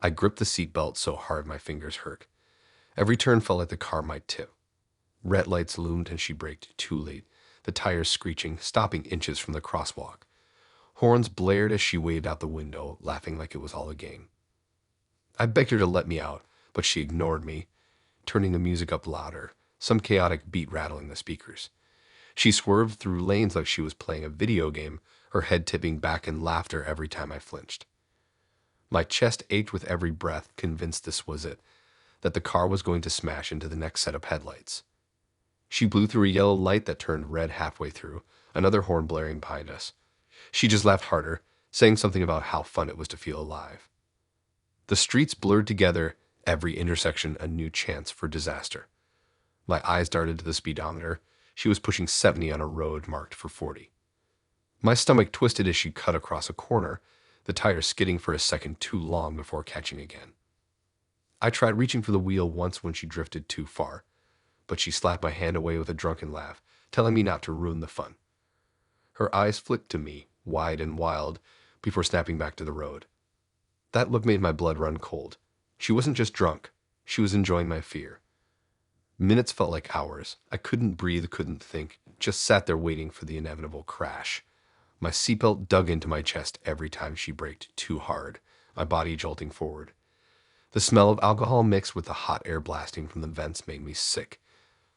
Speaker 2: I gripped the seatbelt so hard my fingers hurt. Every turn felt like the car might tip. Red lights loomed and she braked too late, the tires screeching, stopping inches from the crosswalk. Horns blared as she waved out the window, laughing like it was all a game. I begged her to let me out, but she ignored me, turning the music up louder, some chaotic beat rattling the speakers. She swerved through lanes like she was playing a video game, her head tipping back in laughter every time I flinched. My chest ached with every breath, convinced this was it, that the car was going to smash into the next set of headlights. She blew through a yellow light that turned red halfway through, another horn blaring behind us. She just laughed harder, saying something about how fun it was to feel alive. The streets blurred together, every intersection a new chance for disaster. My eyes darted to the speedometer. She was pushing 70 on a road marked for 40. My stomach twisted as she cut across a corner, the tire skidding for a second too long before catching again. I tried reaching for the wheel once when she drifted too far, but she slapped my hand away with a drunken laugh, telling me not to ruin the fun. Her eyes flicked to me, wide and wild, before snapping back to the road. That look made my blood run cold. She wasn't just drunk, she was enjoying my fear. Minutes felt like hours. I couldn't breathe, couldn't think, just sat there waiting for the inevitable crash. My seatbelt dug into my chest every time she braked too hard, my body jolting forward. The smell of alcohol mixed with the hot air blasting from the vents made me sick.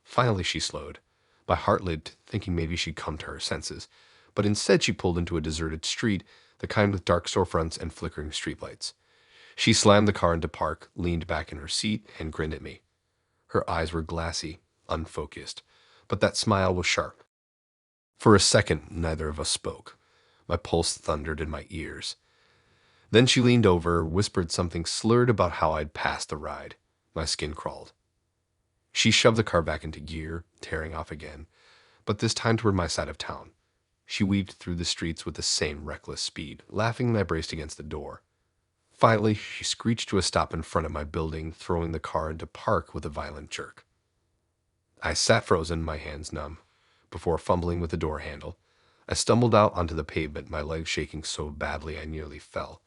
Speaker 2: Finally she slowed. My heart leaped, thinking maybe she'd come to her senses, but instead she pulled into a deserted street, the kind with dark storefronts and flickering streetlights. She slammed the car into park, leaned back in her seat, and grinned at me. Her eyes were glassy, unfocused, but that smile was sharp. For a second, neither of us spoke. My pulse thundered in my ears. Then she leaned over, whispered something slurred about how I'd passed the ride. My skin crawled. She shoved the car back into gear, tearing off again, but this time toward my side of town. She weaved through the streets with the same reckless speed, laughing when I braced against the door. Finally, she screeched to a stop in front of my building, throwing the car into park with a violent jerk. I sat frozen, my hands numb, before fumbling with the door handle. I stumbled out onto the pavement, my legs shaking so badly I nearly fell.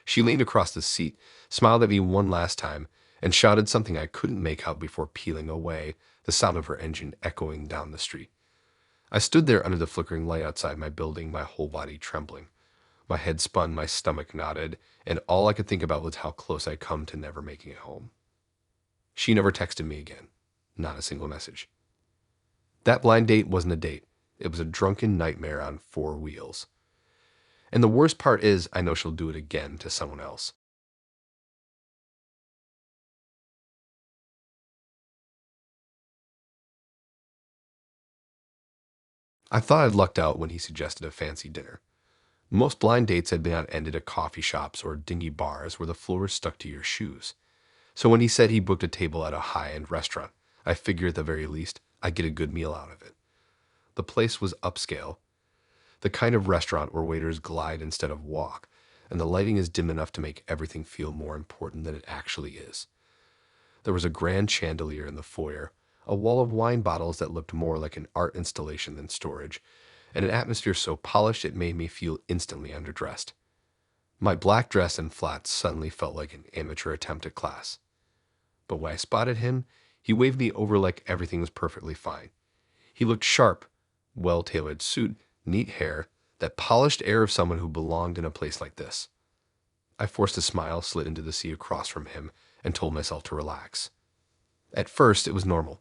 Speaker 2: She leaned across the seat, smiled at me one last time, and shouted something I couldn't make out before peeling away, the sound of her engine echoing down the street. I stood there under the flickering light outside my building, my whole body trembling. My head spun, my stomach knotted, and all I could think about was how close I'd come to never making it home. She never texted me again. Not a single message. That blind date wasn't a date. It was a drunken nightmare on 4 wheels. And the worst part is, I know she'll do it again to someone else. I thought I'd lucked out when he suggested a fancy dinner. Most blind dates had been ended at coffee shops or dingy bars where the floors stuck to your shoes. So when he said he booked a table at a high-end restaurant, I figured at the very least I'd get a good meal out of it. The place was upscale, the kind of restaurant where waiters glide instead of walk, and the lighting is dim enough to make everything feel more important than it actually is. There was a grand chandelier in the foyer, a wall of wine bottles that looked more like an art installation than storage, and an atmosphere so polished it made me feel instantly underdressed. My black dress and flats suddenly felt like an amateur attempt at class. But when I spotted him, he waved me over like everything was perfectly fine. He looked sharp, well-tailored suit, neat hair, that polished air of someone who belonged in a place like this. I forced a smile, slid into the seat across from him, and told myself to relax. At first, it was normal.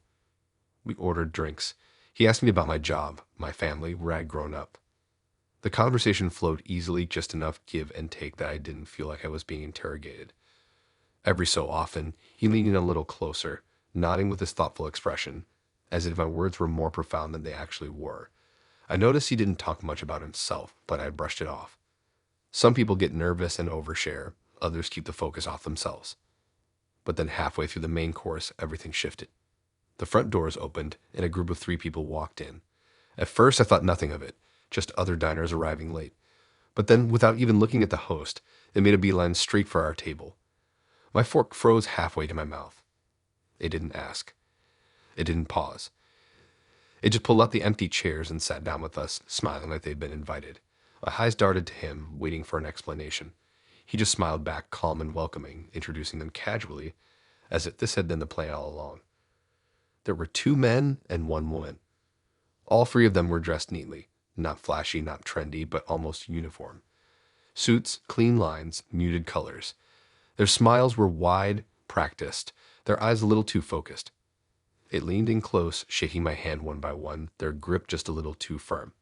Speaker 2: We ordered drinks. He asked me about my job, my family, where I'd grown up. The conversation flowed easily, just enough give and take that I didn't feel like I was being interrogated. Every so often, he leaned in a little closer, nodding with his thoughtful expression, as if my words were more profound than they actually were. I noticed he didn't talk much about himself, but I brushed it off. Some people get nervous and overshare, others keep the focus off themselves. But then halfway through the main course, everything shifted. The front doors opened, and a group of 3 people walked in. At first, I thought nothing of it, just other diners arriving late. But then, without even looking at the host, they made a beeline straight for our table. My fork froze halfway to my mouth. It didn't ask. It didn't pause. It just pulled out the empty chairs and sat down with us, smiling like they'd been invited. My eyes darted to him, waiting for an explanation. He just smiled back, calm and welcoming, introducing them casually, as if this had been the plan all along. There were 2 men and 1 woman. All 3 of them were dressed neatly, not flashy, not trendy, but almost uniform. Suits, clean lines, muted colors. Their smiles were wide, practiced, their eyes a little too focused. It leaned in close, shaking my hand one by one, their grip just a little too firm.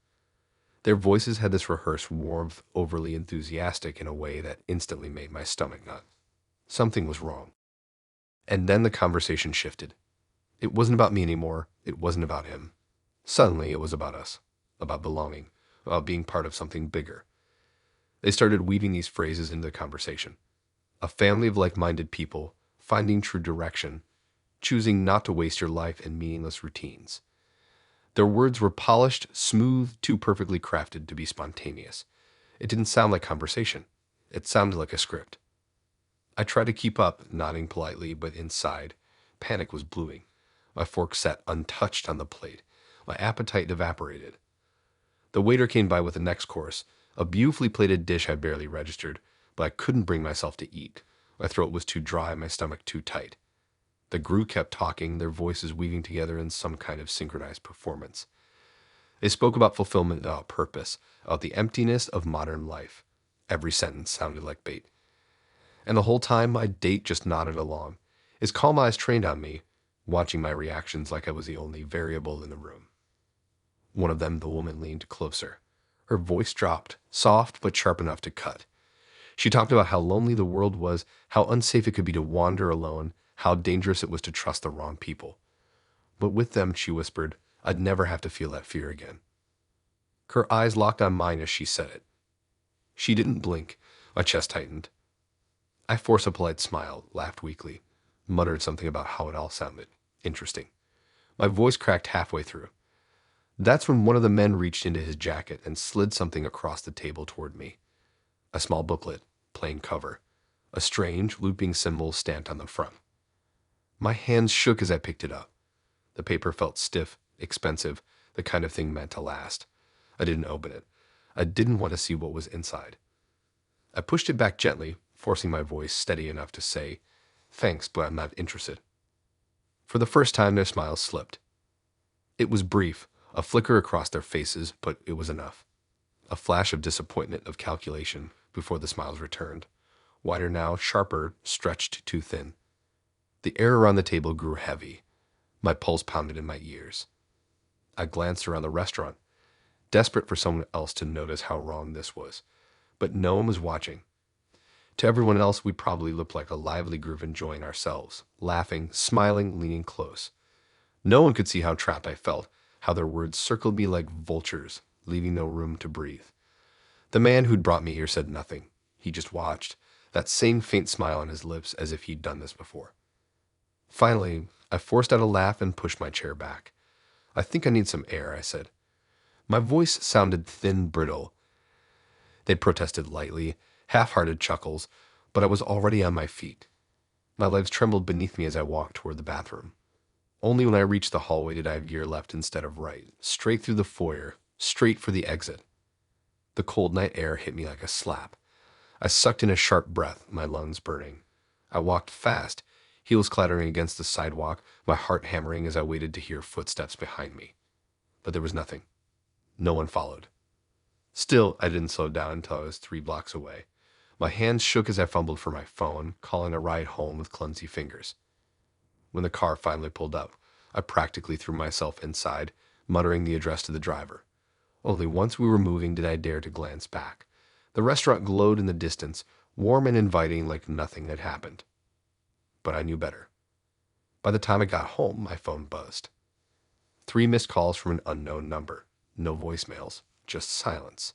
Speaker 2: Their voices had this rehearsed warmth, overly enthusiastic in a way that instantly made my stomach knot. Something was wrong. And then the conversation shifted. It wasn't about me anymore. It wasn't about him. Suddenly, it was about us, about belonging, about being part of something bigger. They started weaving these phrases into the conversation. A family of like-minded people, finding true direction, choosing not to waste your life in meaningless routines. Their words were polished, smooth, too perfectly crafted to be spontaneous. It didn't sound like conversation. It sounded like a script. I tried to keep up, nodding politely, but inside, panic was brewing. My fork sat untouched on the plate. My appetite evaporated. The waiter came by with the next course, a beautifully plated dish I barely registered, but I couldn't bring myself to eat. My throat was too dry, my stomach too tight. The crew kept talking, their voices weaving together in some kind of synchronized performance. They spoke about fulfillment, about purpose, about the emptiness of modern life. Every sentence sounded like bait. And the whole time, my date just nodded along, his calm eyes trained on me, watching my reactions like I was the only variable in the room. One of them, the woman, leaned closer. Her voice dropped, soft but sharp enough to cut. She talked about how lonely the world was, how unsafe it could be to wander alone, how dangerous it was to trust the wrong people. But with them, she whispered, I'd never have to feel that fear again. Her eyes locked on mine as she said it. She didn't blink. My chest tightened. I forced a polite smile, laughed weakly, muttered something about how it all sounded interesting. My voice cracked halfway through. That's when one of the men reached into his jacket and slid something across the table toward me. A small booklet, plain cover, a strange, looping symbol stamped on the front. My hands shook as I picked it up. The paper felt stiff, expensive, the kind of thing meant to last. I didn't open it. I didn't want to see what was inside. I pushed it back gently, forcing my voice steady enough to say, Thanks, but I'm not interested. For the first time, their smiles slipped. It was brief, a flicker across their faces, but it was enough. A flash of disappointment, of calculation, before the smiles returned. Wider now, sharper, stretched too thin. The air around the table grew heavy. My pulse pounded in my ears. I glanced around the restaurant, desperate for someone else to notice how wrong this was. But no one was watching. To everyone else, we probably looked like a lively group enjoying ourselves, laughing, smiling, leaning close. No one could see how trapped I felt, how their words circled me like vultures, leaving no room to breathe. The man who'd brought me here said nothing. He just watched, that same faint smile on his lips as if he'd done this before. Finally, I forced out a laugh and pushed my chair back. I think I need some air, I said. My voice sounded thin, brittle. They protested lightly, half-hearted chuckles, but I was already on my feet. My legs trembled beneath me as I walked toward the bathroom. Only when I reached the hallway did I have gear left instead of right, straight through the foyer, straight for the exit. The cold night air hit me like a slap. I sucked in a sharp breath, my lungs burning. I walked fast, heels clattering against the sidewalk, my heart hammering as I waited to hear footsteps behind me. But there was nothing. No one followed. Still, I didn't slow down until I was 3 blocks away. My hands shook as I fumbled for my phone, calling a ride home with clumsy fingers. When the car finally pulled up, I practically threw myself inside, muttering the address to the driver. Only once we were moving did I dare to glance back. The restaurant glowed in the distance, warm and inviting like nothing had happened. But I knew better. By the time I got home, my phone buzzed. 3 missed calls from an unknown number. No voicemails, just silence.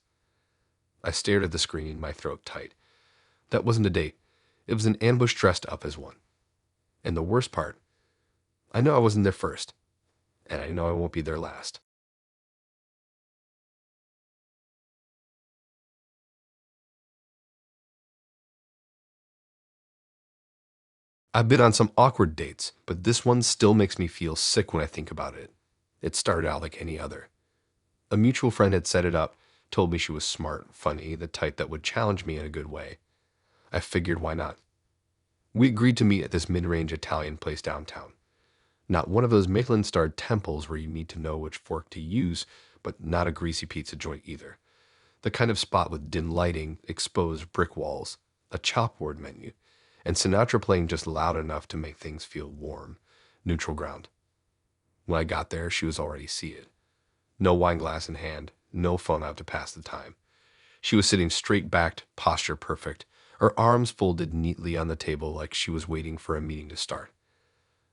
Speaker 2: I stared at the screen, my throat tight. That wasn't a date. It was an ambush dressed up as one. And the worst part, I know I wasn't there first, and I know I won't be there last. I've been on some awkward dates, but this one still makes me feel sick when I think about it. It started out like any other. A mutual friend had set it up, told me she was smart, funny, the type that would challenge me in a good way. I figured why not. We agreed to meet at this mid-range Italian place downtown. Not one of those Michelin-starred temples where you need to know which fork to use, but not a greasy pizza joint either. The kind of spot with dim lighting, exposed brick walls, a chalkboard menu, and Sinatra playing just loud enough to make things feel warm. Neutral ground. When I got there, she was already seated. No wine glass in hand, no phone out to pass the time. She was sitting straight-backed, posture perfect, her arms folded neatly on the table like she was waiting for a meeting to start.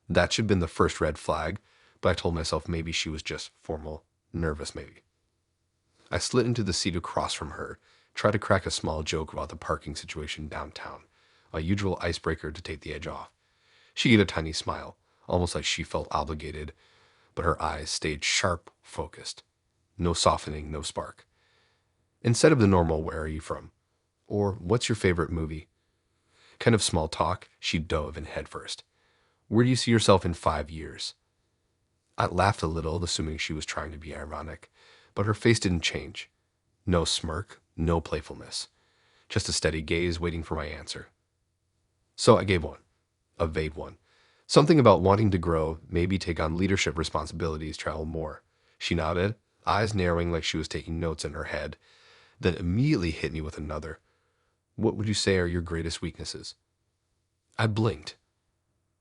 Speaker 2: That should have been the first red flag, but I told myself maybe she was just formal, nervous maybe. I slid into the seat across from her, tried to crack a small joke about the parking situation downtown, a usual icebreaker to take the edge off. She gave a tiny smile, almost like she felt obligated, but her eyes stayed sharp, focused. No softening, no spark. Instead of the normal, "Where are you from?" or "What's your favorite movie?" kind of small talk, she dove in headfirst. "Where do you see yourself in 5 years?" I laughed a little, assuming she was trying to be ironic, but her face didn't change. No smirk, no playfulness. Just a steady gaze waiting for my answer. So I gave one. A vague one. Something about wanting to grow, maybe take on leadership responsibilities, travel more. She nodded, eyes narrowing like she was taking notes in her head, then immediately hit me with another. "What would you say are your greatest weaknesses?" I blinked.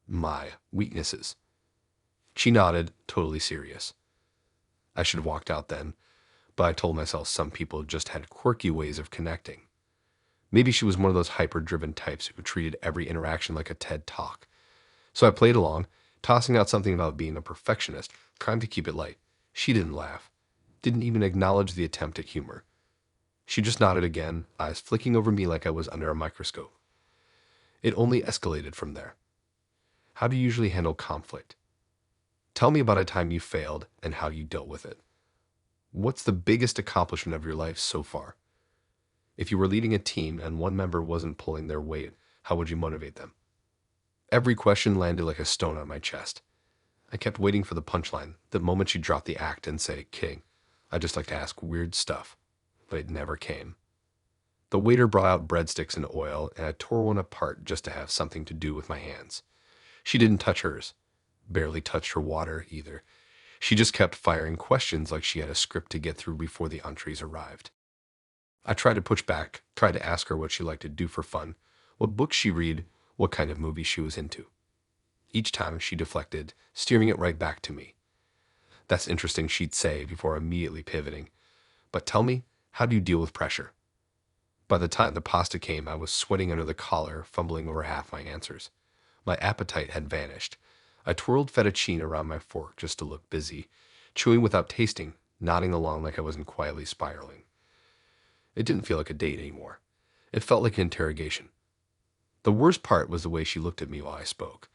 Speaker 2: My weaknesses. She nodded, totally serious. I should have walked out then, but I told myself some people just had quirky ways of connecting. Maybe she was one of those hyper-driven types who treated every interaction like a TED Talk. So I played along, tossing out something about being a perfectionist, trying to keep it light. She didn't laugh, didn't even acknowledge the attempt at humor. She just nodded again, eyes flicking over me like I was under a microscope. It only escalated from there. "How do you usually handle conflict? Tell me about a time you failed and how you dealt with it. What's the biggest accomplishment of your life so far? If you were leading a team and one member wasn't pulling their weight, how would you motivate them?" Every question landed like a stone on my chest. I kept waiting for the punchline, the moment she dropped the act and say, "King, I just like to ask weird stuff," but it never came. The waiter brought out breadsticks and oil, and I tore one apart just to have something to do with my hands. She didn't touch hers, barely touched her water either. She just kept firing questions like she had a script to get through before the entrees arrived. I tried to push back, tried to ask her what she liked to do for fun, what books she read, what kind of movies she was into. Each time she deflected, steering it right back to me. "That's interesting," she'd say before immediately pivoting. "But tell me, how do you deal with pressure?" By the time the pasta came, I was sweating under the collar, fumbling over half my answers. My appetite had vanished. I twirled fettuccine around my fork just to look busy, chewing without tasting, nodding along like I wasn't quietly spiraling. It didn't feel like a date anymore. It felt like an interrogation. The worst part was the way she looked at me while I spoke.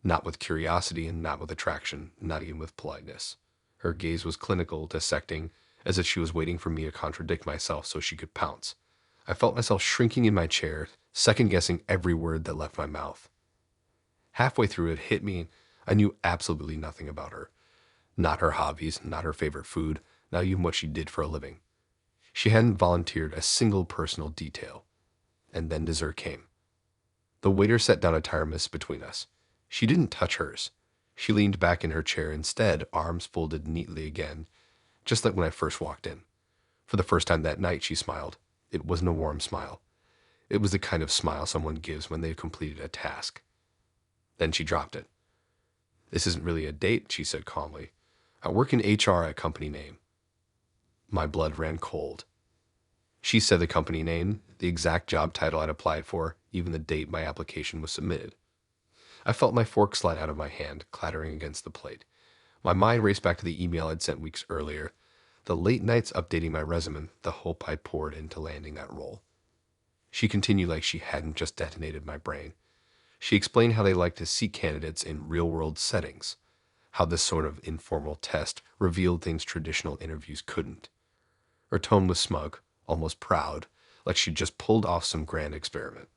Speaker 2: Not with curiosity and not with attraction, not even with politeness. Her gaze was clinical, dissecting, as if she was waiting for me to contradict myself so she could pounce. I felt myself shrinking in my chair, second-guessing every word that left my mouth. Halfway through, it hit me. I knew absolutely nothing about her. Not her hobbies, not her favorite food, not even what she did for a living. She hadn't volunteered a single personal detail. And then dessert came. The waiter set down a thermos between us. She didn't touch hers. She leaned back in her chair instead, arms folded neatly again, just like when I first walked in. For the first time that night, she smiled. It wasn't a warm smile. It was the kind of smile someone gives when they've completed a task. Then she dropped it. "This isn't really a date," she said calmly. "I work in HR at company name." My blood ran cold. She said the company name, the exact job title I'd applied for, even the date my application was submitted. I felt my fork slide out of my hand, clattering against the plate. My mind raced back to the email I'd sent weeks earlier, the late nights updating my resume, the hope I'd poured into landing that role. She continued like she hadn't just detonated my brain. She explained how they like to see candidates in real-world settings, how this sort of informal test revealed things traditional interviews couldn't. Her tone was smug, almost proud, like she'd just pulled off some grand experiment.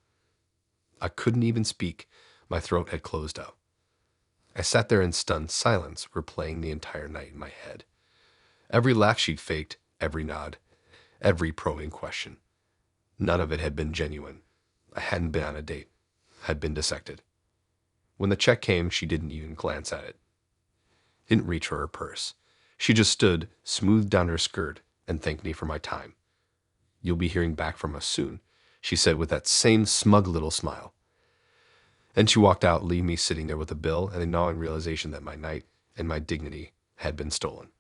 Speaker 2: I couldn't even speak. My throat had closed up. I sat there in stunned silence, replaying the entire night in my head. Every laugh she'd faked, every nod, every probing question. None of it had been genuine. I hadn't been on a date. I had been dissected. When the check came, she didn't even glance at it. Didn't reach for her purse. She just stood, smoothed down her skirt, and thanked me for my time. "You'll be hearing back from us soon," she said with that same smug little smile. And she walked out, leaving me sitting there with a bill and a gnawing realization that my night and my dignity had been stolen.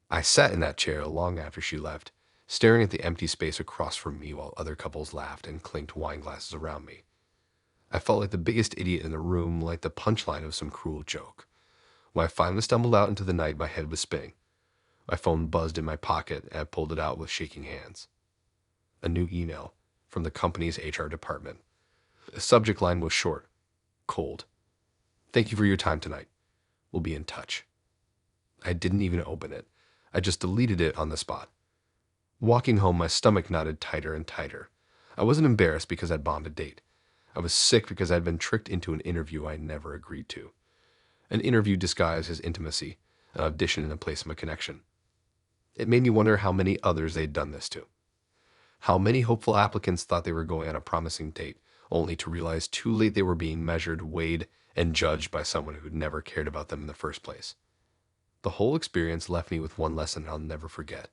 Speaker 2: I sat in that chair long after she left, staring at the empty space across from me while other couples laughed and clinked wine glasses around me. I felt like the biggest idiot in the room, like the punchline of some cruel joke. When I finally stumbled out into the night, my head was spinning. My phone buzzed in my pocket, and I pulled it out with shaking hands. A new email from the company's HR department. The subject line was short, cold. "Thank you for your time tonight. We'll be in touch." I didn't even open it. I just deleted it on the spot. Walking home, my stomach knotted tighter and tighter. I wasn't embarrassed because I'd bombed a date. I was sick because I'd been tricked into an interview I never agreed to. An interview disguised as intimacy, an audition in the place of a connection. It made me wonder how many others they'd done this to. How many hopeful applicants thought they were going on a promising date, only to realize too late they were being measured, weighed, and judged by someone who'd never cared about them in the first place. The whole experience left me with one lesson I'll never forget.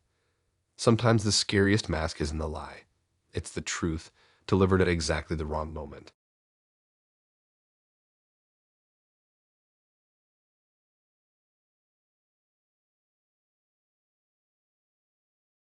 Speaker 2: Sometimes the scariest mask isn't the lie. It's the truth, delivered at exactly the wrong moment.